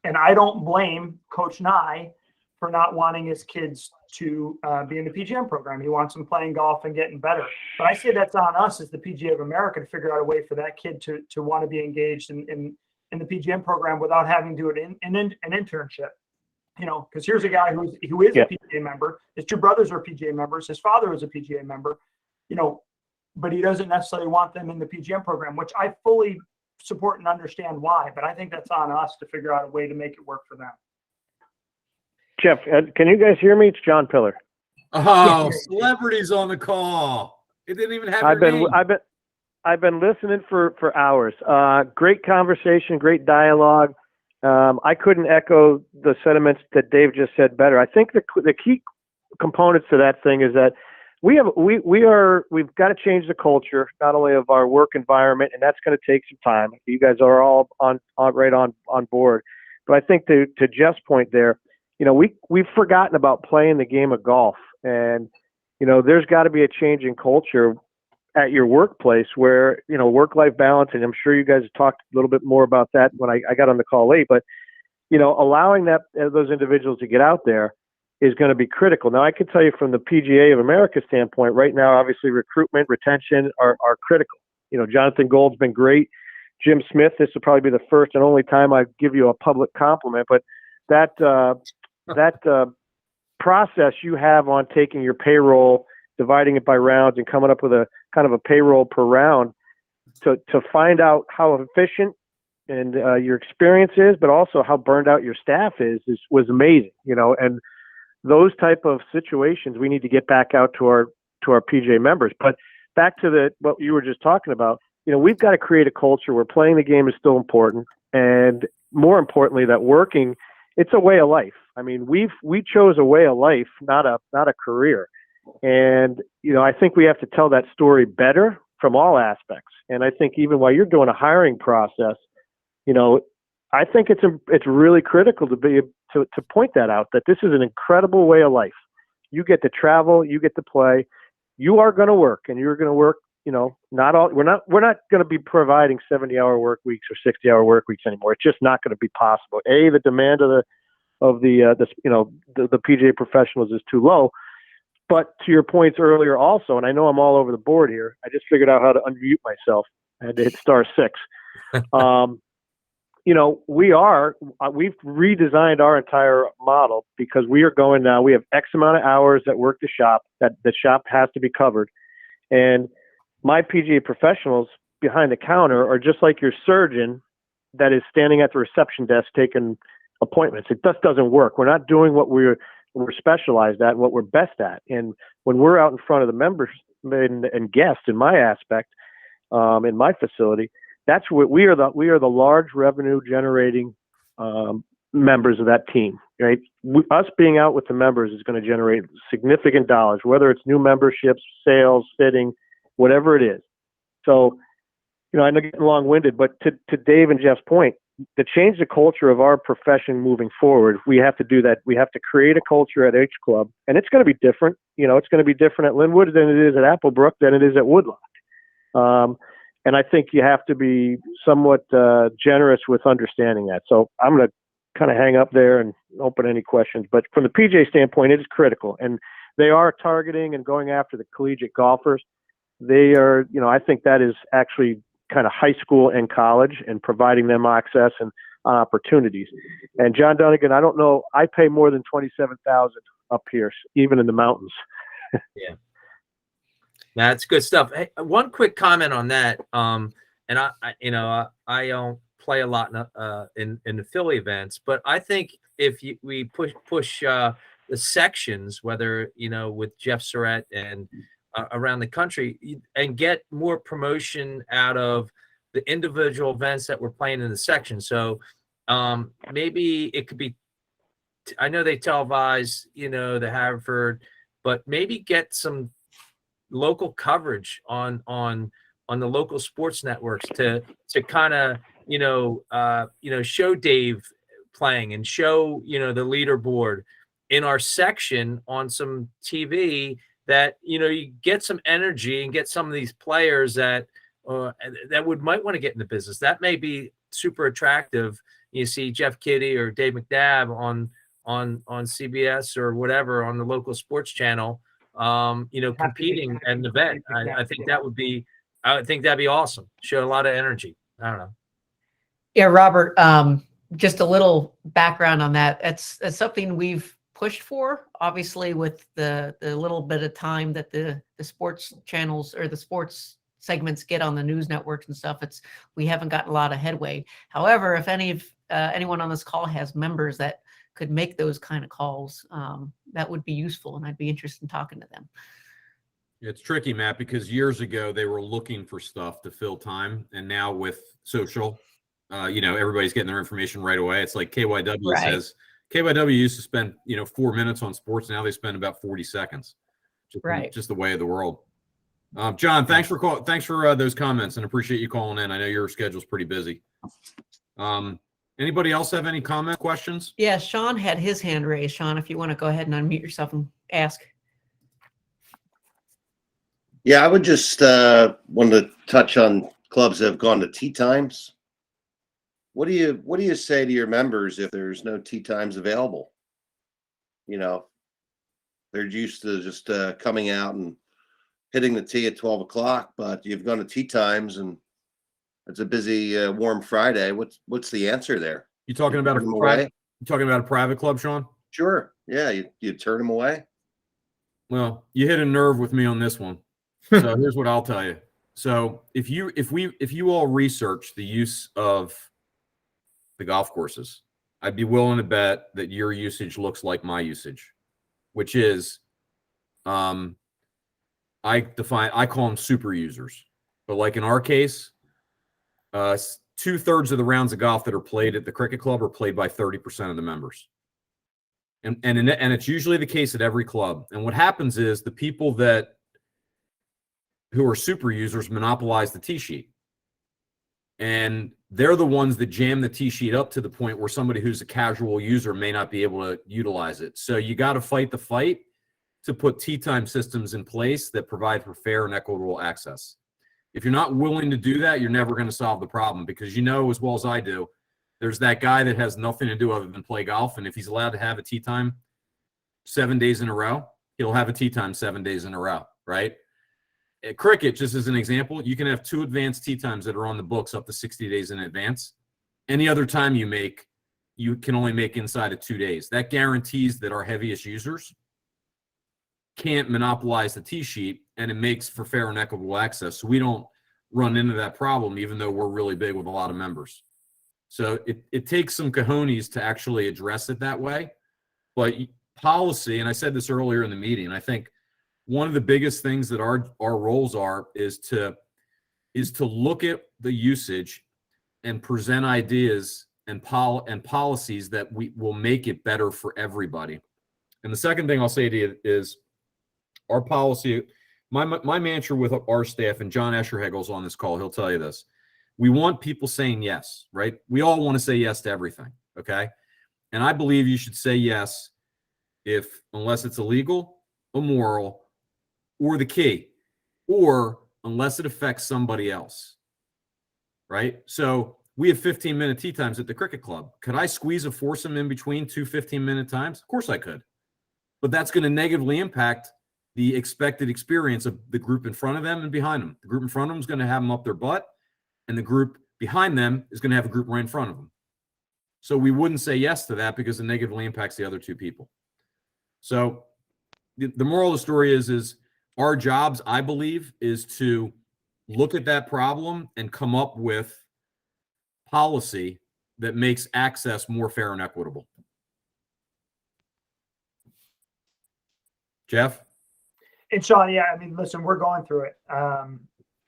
Speaker 4: I don't blame Coach Nye for not wanting his kids to be in the PGM program. He wants them playing golf and getting better. But I say that's on us as the PGA of America to figure out a way for that kid to want to be engaged in the PGM program without having to do an internship. Because here's a guy who is a PGA member. His two brothers are PGA members. His father was a PGA member. But he doesn't necessarily want them in the PGM program, which I fully support and understand why. But I think that's on us to figure out a way to make it work for them.
Speaker 11: Jeff, can you guys hear me? It's John Pillar.
Speaker 1: Oh, celebrities on the call. It didn't even have your name.
Speaker 11: I've been listening for hours. Great conversation, great dialogue. I couldn't echo the sentiments that Dave just said better. I think the key components to that thing is that we've got to change the culture, not only of our work environment, and that's going to take some time. You guys are all on board. But I think to Jeff's point there, we've forgotten about playing the game of golf, and there's got to be a change in culture at your workplace where work-life balance, and I'm sure you guys talked a little bit more about that when I got on the call late, but allowing those individuals to get out there is going to be critical. Now, I can tell you from the PGA of America standpoint, right now, obviously recruitment, retention are critical. Jonathan Gold's been great. Jim Smith, this will probably be the first and only time I give you a public compliment, but that process you have on taking your payroll, dividing it by rounds, and coming up with a kind of a payroll per round to find out how efficient and your experience is, but also how burned out your staff was amazing. And those type of situations we need to get back out to our PGA members. But back to what you were just talking about, we've got to create a culture where playing the game is still important, and more importantly, that working, it's a way of life. I mean, we chose a way of life, not a career. And, I think we have to tell that story better from all aspects. And I think even while you're doing a hiring process, I think it's really critical to point that out, that this is an incredible way of life. You get to travel, you get to play, you are going to work, and you're going to work, we're not going to be providing 70-hour work weeks or 60-hour work weeks anymore. It's just not going to be possible. The demand of the PGA professionals is too low. But to your points earlier also, and I know I'm all over the board here, I just figured out how to unmute myself. I had to hit *6. We've redesigned our entire model because we are going now, we have X amount of hours that work the shop, that the shop has to be covered. And my PGA professionals behind the counter are just like your surgeon that is standing at the reception desk taking appointments. It just doesn't work. We're not doing what we're specialized at and what we're best at. And when we're out in front of the members and guests in my aspect, in my facility, that's what we are the large revenue generating members of that team, right? Us being out with the members is going to generate significant dollars, whether it's new memberships, sales, fitting, whatever it is. So, I know I'm getting long-winded, but to Dave and Jeff's point, to change the culture of our profession moving forward, we have to do that. We have to create a culture at each club, and it's going to be different. It's going to be different at Linwood than it is at Applebrook than it is at Woodloch. And I think you have to be somewhat generous with understanding that. So I'm going to kind of hang up there and open any questions. But from the PGA standpoint, it is critical, and they are targeting and going after the collegiate golfers. They are, I think that is actually kind of high school and college, and providing them access. And on opportunities. And John Dunnigan, I don't know, I pay more than 27,000 up here, even in the mountains.
Speaker 3: Yeah, that's good stuff. Hey, one quick comment on that. And I don't play a lot in the Philly events, but I think if we push the sections, whether with Jeff Surratt and around the country, and get more promotion out of the individual events that we're playing in the section. So maybe it could be. I know they televise, the Haverford, but maybe get some local coverage on the local sports networks to kind of show Dave playing and show the leaderboard in our section on some TV, that you get some energy and get some of these players that might want to get in the business. That may be super attractive. You see Jeff Kiddie or Dave McNabb on CBS or whatever on the local sports channel, competing at an event. I think that'd be awesome. Show a lot of energy. I don't know.
Speaker 2: Yeah, Robert, just a little background on that. That's something we've pushed for, obviously, with the little bit of time that the sports channels or the sports segments get on the news networks and stuff. We haven't gotten a lot of headway. However, if anyone on this call has members that could make those kind of calls, that would be useful, and I'd be interested in talking to them.
Speaker 1: It's tricky, Matt, because years ago they were looking for stuff to fill time, and now with social, everybody's getting their information right away. It's like KYW says. KYW used to spend 4 minutes on sports. Now they spend about 40 seconds. Just the way of the world. John, thanks for those comments, and appreciate you calling in. I know your schedule's pretty busy. Anybody else have any comments, questions?
Speaker 2: Yeah, Sean had his hand raised. Sean, if you want to go ahead and unmute yourself and ask.
Speaker 12: Yeah, I would just want to touch on clubs that have gone to tee times. What do you say to your members if there's no tee times available? They're used to just coming out and hitting the tee at 12 o'clock, but you've gone to tee times and it's a busy, warm Friday. What's the answer there?
Speaker 1: You talking about a private club, Sean?
Speaker 12: Sure. Yeah, you turn them away.
Speaker 1: Well, you hit a nerve with me on this one. So here's what I'll tell you. So if you all research the use of the golf courses, I'd be willing to bet that your usage looks like my usage, which is, I call them super users, but like in our case, 2/3 of the rounds of golf that are played at the cricket club are played by 30% of the members. And it's usually the case at every club. And what happens is the people who are super users monopolize the tee sheet. And they're the ones that jam the tee sheet up to the point where somebody who's a casual user may not be able to utilize it. So you got to fight the fight to put tee time systems in place that provide for fair and equitable access. If you're not willing to do that, you're never going to solve the problem, because as well as I do, there's that guy that has nothing to do other than play golf. And if he's allowed to have a tee time 7 days in a row, he'll have a tee time 7 days in a row, right? At cricket, just as an example, you can have 2 advanced tee times that are on the books up to 60 days in advance. Any other time you can only make inside of 2 days. That guarantees that our heaviest users can't monopolize the tee sheet, and it makes for fair and equitable access. So we don't run into that problem, even though we're really big with a lot of members. So it takes some cojones to actually address it that way. But policy, and I said this earlier in the meeting, I think one of the biggest things that our roles is to look at the usage and present ideas and policies that will make it better for everybody. And the second thing I'll say to you is our policy, my mantra with our staff, and John Escherhegel's on this call, he'll tell you this. We want people saying yes, right? We all want to say yes to everything, okay? And I believe you should say yes unless it's illegal, immoral, or the key, or unless it affects somebody else, right? So we have 15-minute tee times at the cricket club. Could I squeeze a foursome in between 2 15-minute times? Of course I could. But that's going to negatively impact the expected experience of the group in front of them and behind them. The group in front of them is going to have them up their butt, and the group behind them is going to have a group right in front of them. So we wouldn't say yes to that because it negatively impacts the other two people. So the moral of the story is our jobs, I believe, is to look at that problem and come up with policy that makes access more fair and equitable. Jeff?
Speaker 4: And Sean, yeah, I mean, listen, we're going through it.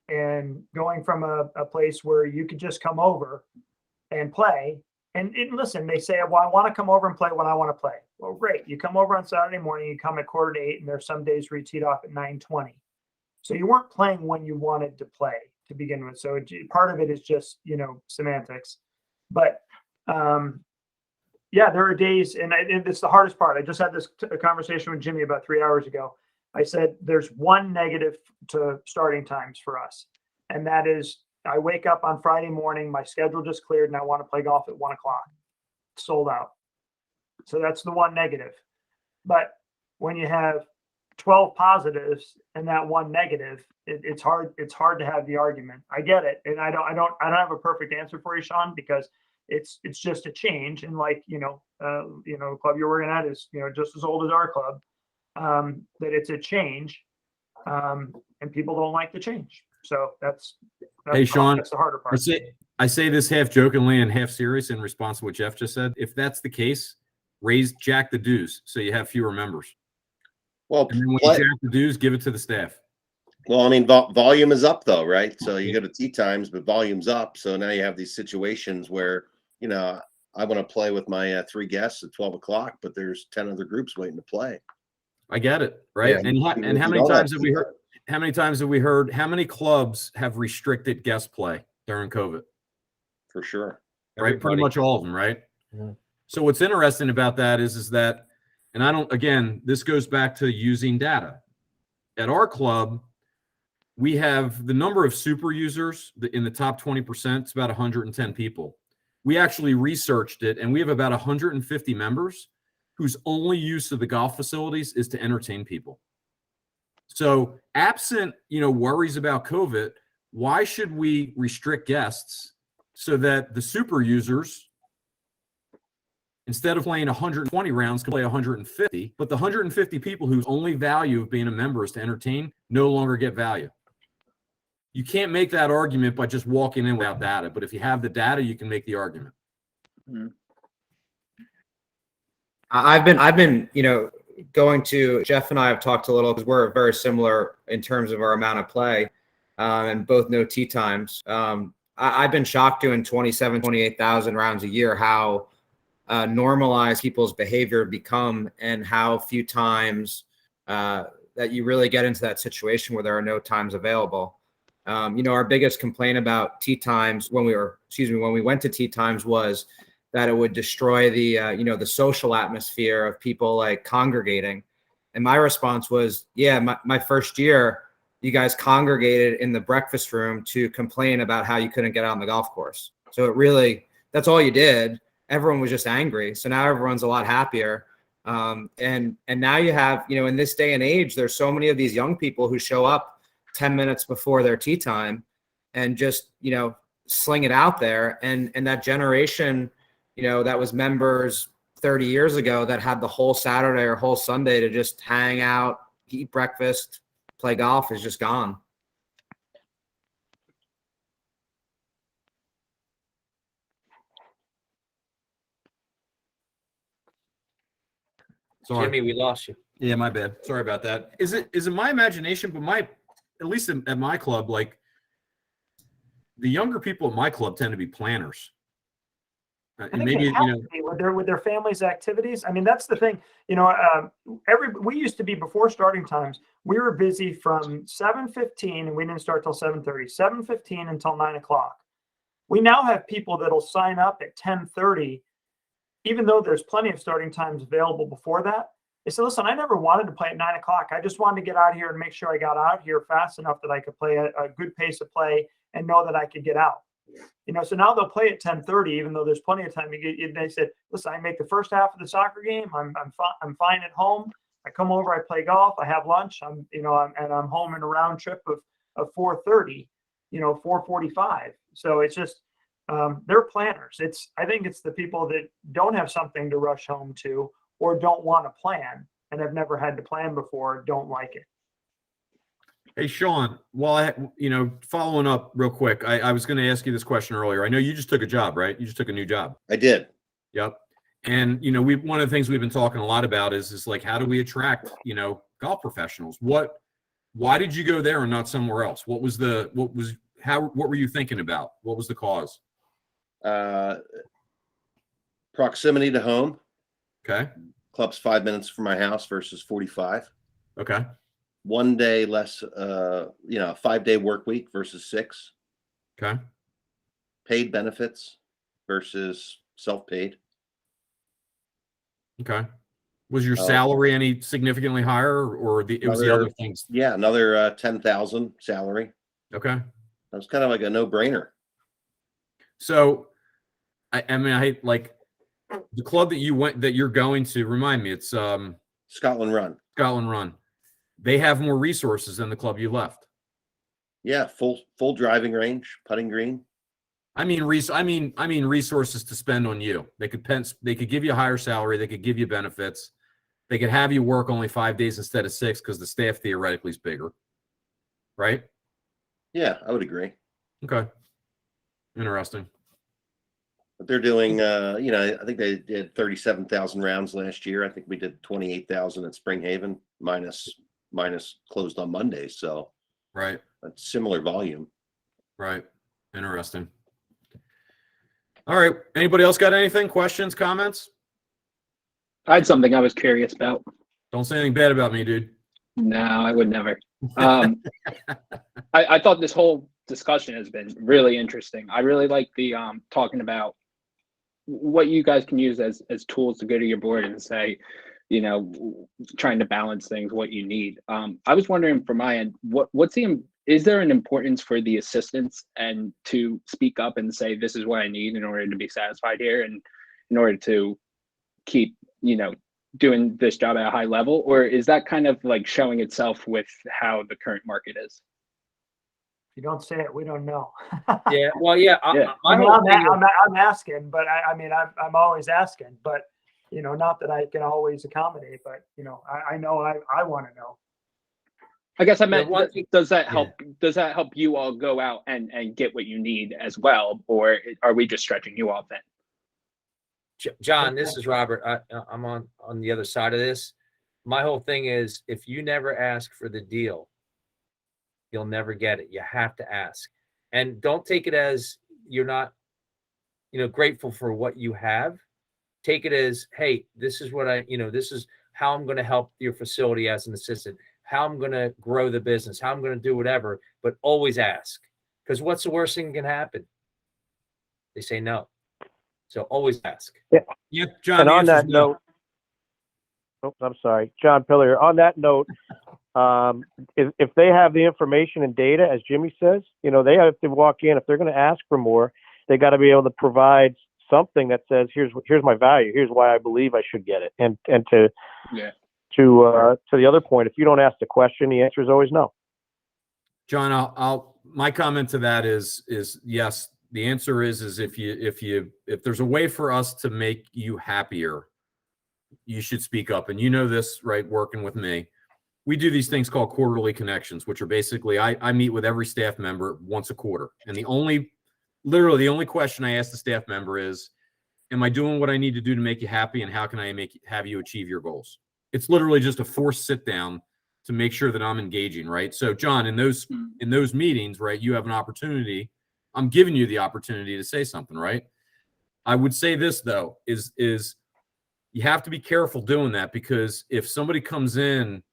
Speaker 4: And going from a place where you could just come over and play. And listen, they say, well, I want to come over and play when I want to play. Well, great. You come over on Saturday morning, you come at 7:45, and there's some days where you teed off at 9:20. So you weren't playing when you wanted to play to begin with. So part of it is just, semantics. But yeah, there are days, and it's the hardest part. I just had this conversation with Jimmy about 3 hours ago. I said, there's one negative to starting times for us. And that is I wake up on Friday morning, my schedule just cleared, and I want to play golf at 1 o'clock. Sold out. So that's the one negative. But when you have 12 positives and that one negative, it's hard to have the argument. I get it. And I don't have a perfect answer for you, Sean, because it's just a change. And like, the club you're working at is, just as old as our club, that it's a change. And people don't like the change. So that's
Speaker 1: hey, Sean,
Speaker 4: that's the harder part.
Speaker 1: I say this half jokingly and half serious in response to what Jeff just said. If that's the case, jack the dues so you have fewer members.
Speaker 12: Well,
Speaker 1: and then when you jack the dues, give it to the staff.
Speaker 12: Well, I mean, volume is up though, right? So you go to tee times, but volume's up. So now you have these situations where, I want to play with my 3 guests at 12 o'clock, but there's 10 other groups waiting to play.
Speaker 1: I get it. Right. Yeah. And how many times have we heard, how many clubs have restricted guest play during COVID?
Speaker 12: For sure.
Speaker 1: Right. Pretty much all of them. Right.
Speaker 3: Yeah.
Speaker 1: So what's interesting about that is that, and this goes back to using data. At our club, we have the number of super users in the top 20%. It's about 110 people. We actually researched it, and we have about 150 members whose only use of the golf facilities is to entertain people. So absent, worries about COVID, why should we restrict guests so that the super users, instead of playing 120 rounds, can play 150, but the 150 people whose only value of being a member is to entertain no longer get value? You can't make that argument by just walking in without data, but if you have the data, you can make the argument.
Speaker 7: Mm-hmm. I've been, going to Jeff and I have talked a little because we're very similar in terms of our amount of play, and both know tee times. I've been shocked doing 27, 28,000 rounds a year, how normalized people's behavior become and how few times that you really get into that situation where there are no times available. Our biggest complaint about tee times when we went to tee times was that it would destroy the, the social atmosphere of people like congregating. And my response was, yeah, my first year, you guys congregated in the breakfast room to complain about how you couldn't get out on the golf course. So that's all you did. Everyone was just angry. So now everyone's a lot happier. And now you have, in this day and age, there's so many of these young people who show up 10 minutes before their tee time and just, sling it out there. And that generation, that was members 30 years ago that had the whole Saturday or whole Sunday to just hang out, eat breakfast, play golf is just gone.
Speaker 1: Sorry.
Speaker 3: Jimmy, we lost you.
Speaker 1: Yeah, my bad. Sorry about that. Is it my imagination? But at least at my club, like the younger people at my club tend to be planners. And maybe
Speaker 4: with their families' activities. I mean, that's the thing. We used to be, before starting times, we were busy from 7:15 and we didn't start till 7:30. 7:15 until 9 o'clock. We now have people that'll sign up at 10:30, even though there's plenty of starting times available before that. They said, listen, I never wanted to play at 9 o'clock. I just wanted to get out here and make sure I got out here fast enough that I could play a good pace of play and know that I could get out. So now they'll play at 10:30, even though there's plenty of time. They said, listen, I make the first half of the soccer game. I'm fine at home. I come over, I play golf, I have lunch. I'm home in a round trip of 4:30, 4:45. So it's just, they're planners. I think it's the people that don't have something to rush home to or don't want to plan and have never had to plan before, don't like it.
Speaker 1: Hey, Sean, following up real quick, I was going to ask you this question earlier. I know you just took a job, right? You just took a new job.
Speaker 12: I did.
Speaker 1: Yep. And, one of the things we've been talking a lot about is like, how do we attract, golf professionals? Why did you go there and not somewhere else? What were you thinking about? What was the cause?
Speaker 12: Proximity to home.
Speaker 1: Okay.
Speaker 12: Club's 5 minutes from my house versus 45.
Speaker 1: Okay.
Speaker 12: 1 day less, 5-day work week versus 6.
Speaker 1: Okay.
Speaker 12: Paid benefits versus self-paid.
Speaker 1: Okay. Was your salary any significantly higher, or it was the other things?
Speaker 12: Yeah, another 10,000 salary.
Speaker 1: Okay.
Speaker 12: That was kind of like a no-brainer.
Speaker 1: So, I hate the club that you're going to. Remind me, it's
Speaker 12: Scotland Run.
Speaker 1: Scotland Run. They have more resources than the club you left.
Speaker 12: Yeah, full driving range, putting green.
Speaker 1: I mean resources to spend on you. They could give you a higher salary. They could give you benefits. They could have you work only 5 days instead of 6 because the staff theoretically is bigger, right?
Speaker 12: Yeah, I would agree.
Speaker 1: Okay, interesting.
Speaker 12: But they're doing, I think they did 37,000 rounds last year. I think we did 28,000 at Springhaven, minus closed on Mondays. So,
Speaker 1: right,
Speaker 12: a similar volume.
Speaker 1: Right, interesting. All right, anybody else got anything? Questions, comments?
Speaker 13: I had something I was curious about.
Speaker 1: Don't say anything bad about me, dude.
Speaker 13: No, I would never. I thought this whole discussion has been really interesting. I really like the talking about what you guys can use as tools to go to your board and say, trying to balance things, what you need. I was wondering from my end, is there an importance for the assistants and to speak up and say, this is what I need in order to be satisfied here and in order to keep, doing this job at a high level? Or is that kind of like showing itself with how the current market is?
Speaker 4: If you don't say it, we don't know.
Speaker 3: Yeah. Well, yeah.
Speaker 4: I'm asking, but I'm always asking, but not that I can always accommodate, but I know I want to know.
Speaker 13: I guess I meant, does that help? Does that help you all go out and get what you need as well, or are we just stretching you all thin?
Speaker 3: John, this is Robert. I'm on the other side of this. My whole thing is, if you never ask for the deal, you'll never get it. You have to ask, and don't take it as you're not, grateful for what you have. Take it as, hey, this is what this is how I'm going to help your facility as an assistant, how I'm going to grow the business, how I'm going to do whatever, but always ask, because what's the worst thing that can happen? They say no. So always ask.
Speaker 1: Yeah, John.
Speaker 11: And on that note, I'm sorry, John Pillier. On that note, if they have the information and data, as Jimmy says, they have to walk in. If they're going to ask for more, they got to be able to provide something that says, here's my value. Here's why I believe I should get it. And to the other point, if you don't ask the question, the answer is always no.
Speaker 1: John, my comment to that is yes. The answer is if there's a way for us to make you happier, you should speak up. And this, right? Working with me, we do these things called quarterly connections, which are basically I meet with every staff member once a quarter, and the only question I ask the staff member is, am I doing what I need to do to make you happy, and how can I have you achieve your goals? It's literally just a forced sit down to make sure that I'm engaging, right? So, John, in those meetings, right, you have an opportunity. I'm giving you the opportunity to say something, right? I would say this though, is you have to be careful doing that, because if somebody comes in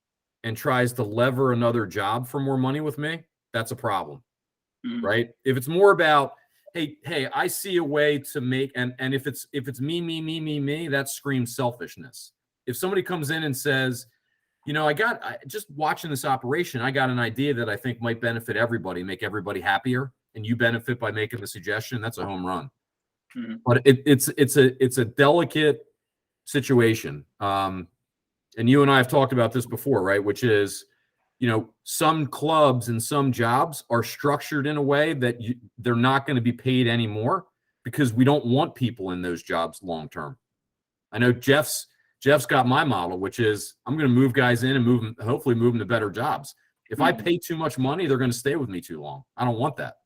Speaker 1: and tries to lever another job for more money with me, that's a problem, right? If it's more about, hey, I see a way to make, and if it's me, that screams selfishness. If somebody comes in and says, just watching this operation, I got an idea that I think might benefit everybody, make everybody happier, and you benefit by making the suggestion, that's a home run. Mm-hmm. But it's a delicate situation. And you and I have talked about this before, right? Which is, some clubs and some jobs are structured in a way that they're not going to be paid anymore. because we don't want people in those jobs long term. I know Jeff's got my model, which is I'm going to move guys in and hopefully move them to better jobs. If I pay too much money, they're going to stay with me too long. I don't want that.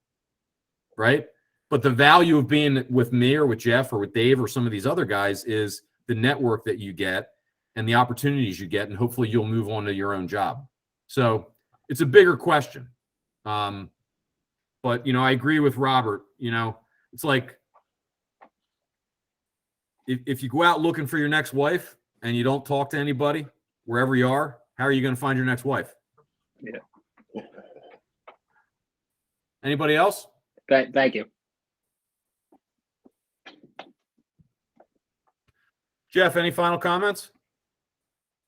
Speaker 1: Right? But the value of being with me or with Jeff or with Dave or some of these other guys is the network that you get and the opportunities you get, and hopefully you'll move on to your own job. So it's a bigger question. But, I agree with Robert. It's like if you go out looking for your next wife and you don't talk to anybody wherever you are, how are you going to find your next wife?
Speaker 13: Yeah.
Speaker 1: Anybody else?
Speaker 13: Thank you.
Speaker 1: Jeff, any final comments?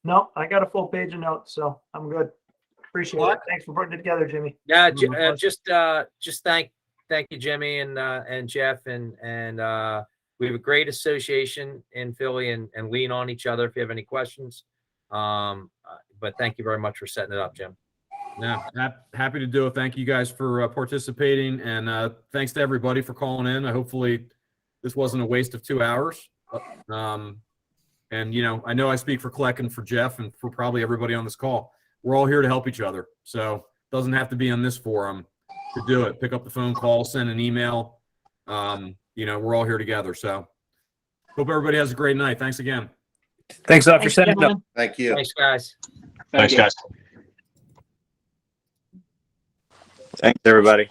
Speaker 4: No, I got a full page of notes, so I'm good. Appreciate it. Thanks for putting it together, Jimmy.
Speaker 3: Yeah, just thank you, Jimmy and Jeff, and we have a great association in Philly, and lean on each other if you have any questions. But thank you very much for setting it up, Jim.
Speaker 1: Yeah, happy to do it. Thank you guys for participating, and thanks to everybody for calling in. Hopefully this wasn't a waste of 2 hours. And I know I speak for Kleck and for Jeff and for probably everybody on this call. We're all here to help each other. So it doesn't have to be on this forum to do it. Pick up the phone call, send an email. We're all here together. So hope everybody has a great night. Thanks again.
Speaker 6: Thanks a lot for setting it up.
Speaker 12: Thank you.
Speaker 3: Thanks, guys.
Speaker 5: Thanks, guys.
Speaker 9: Thanks, everybody.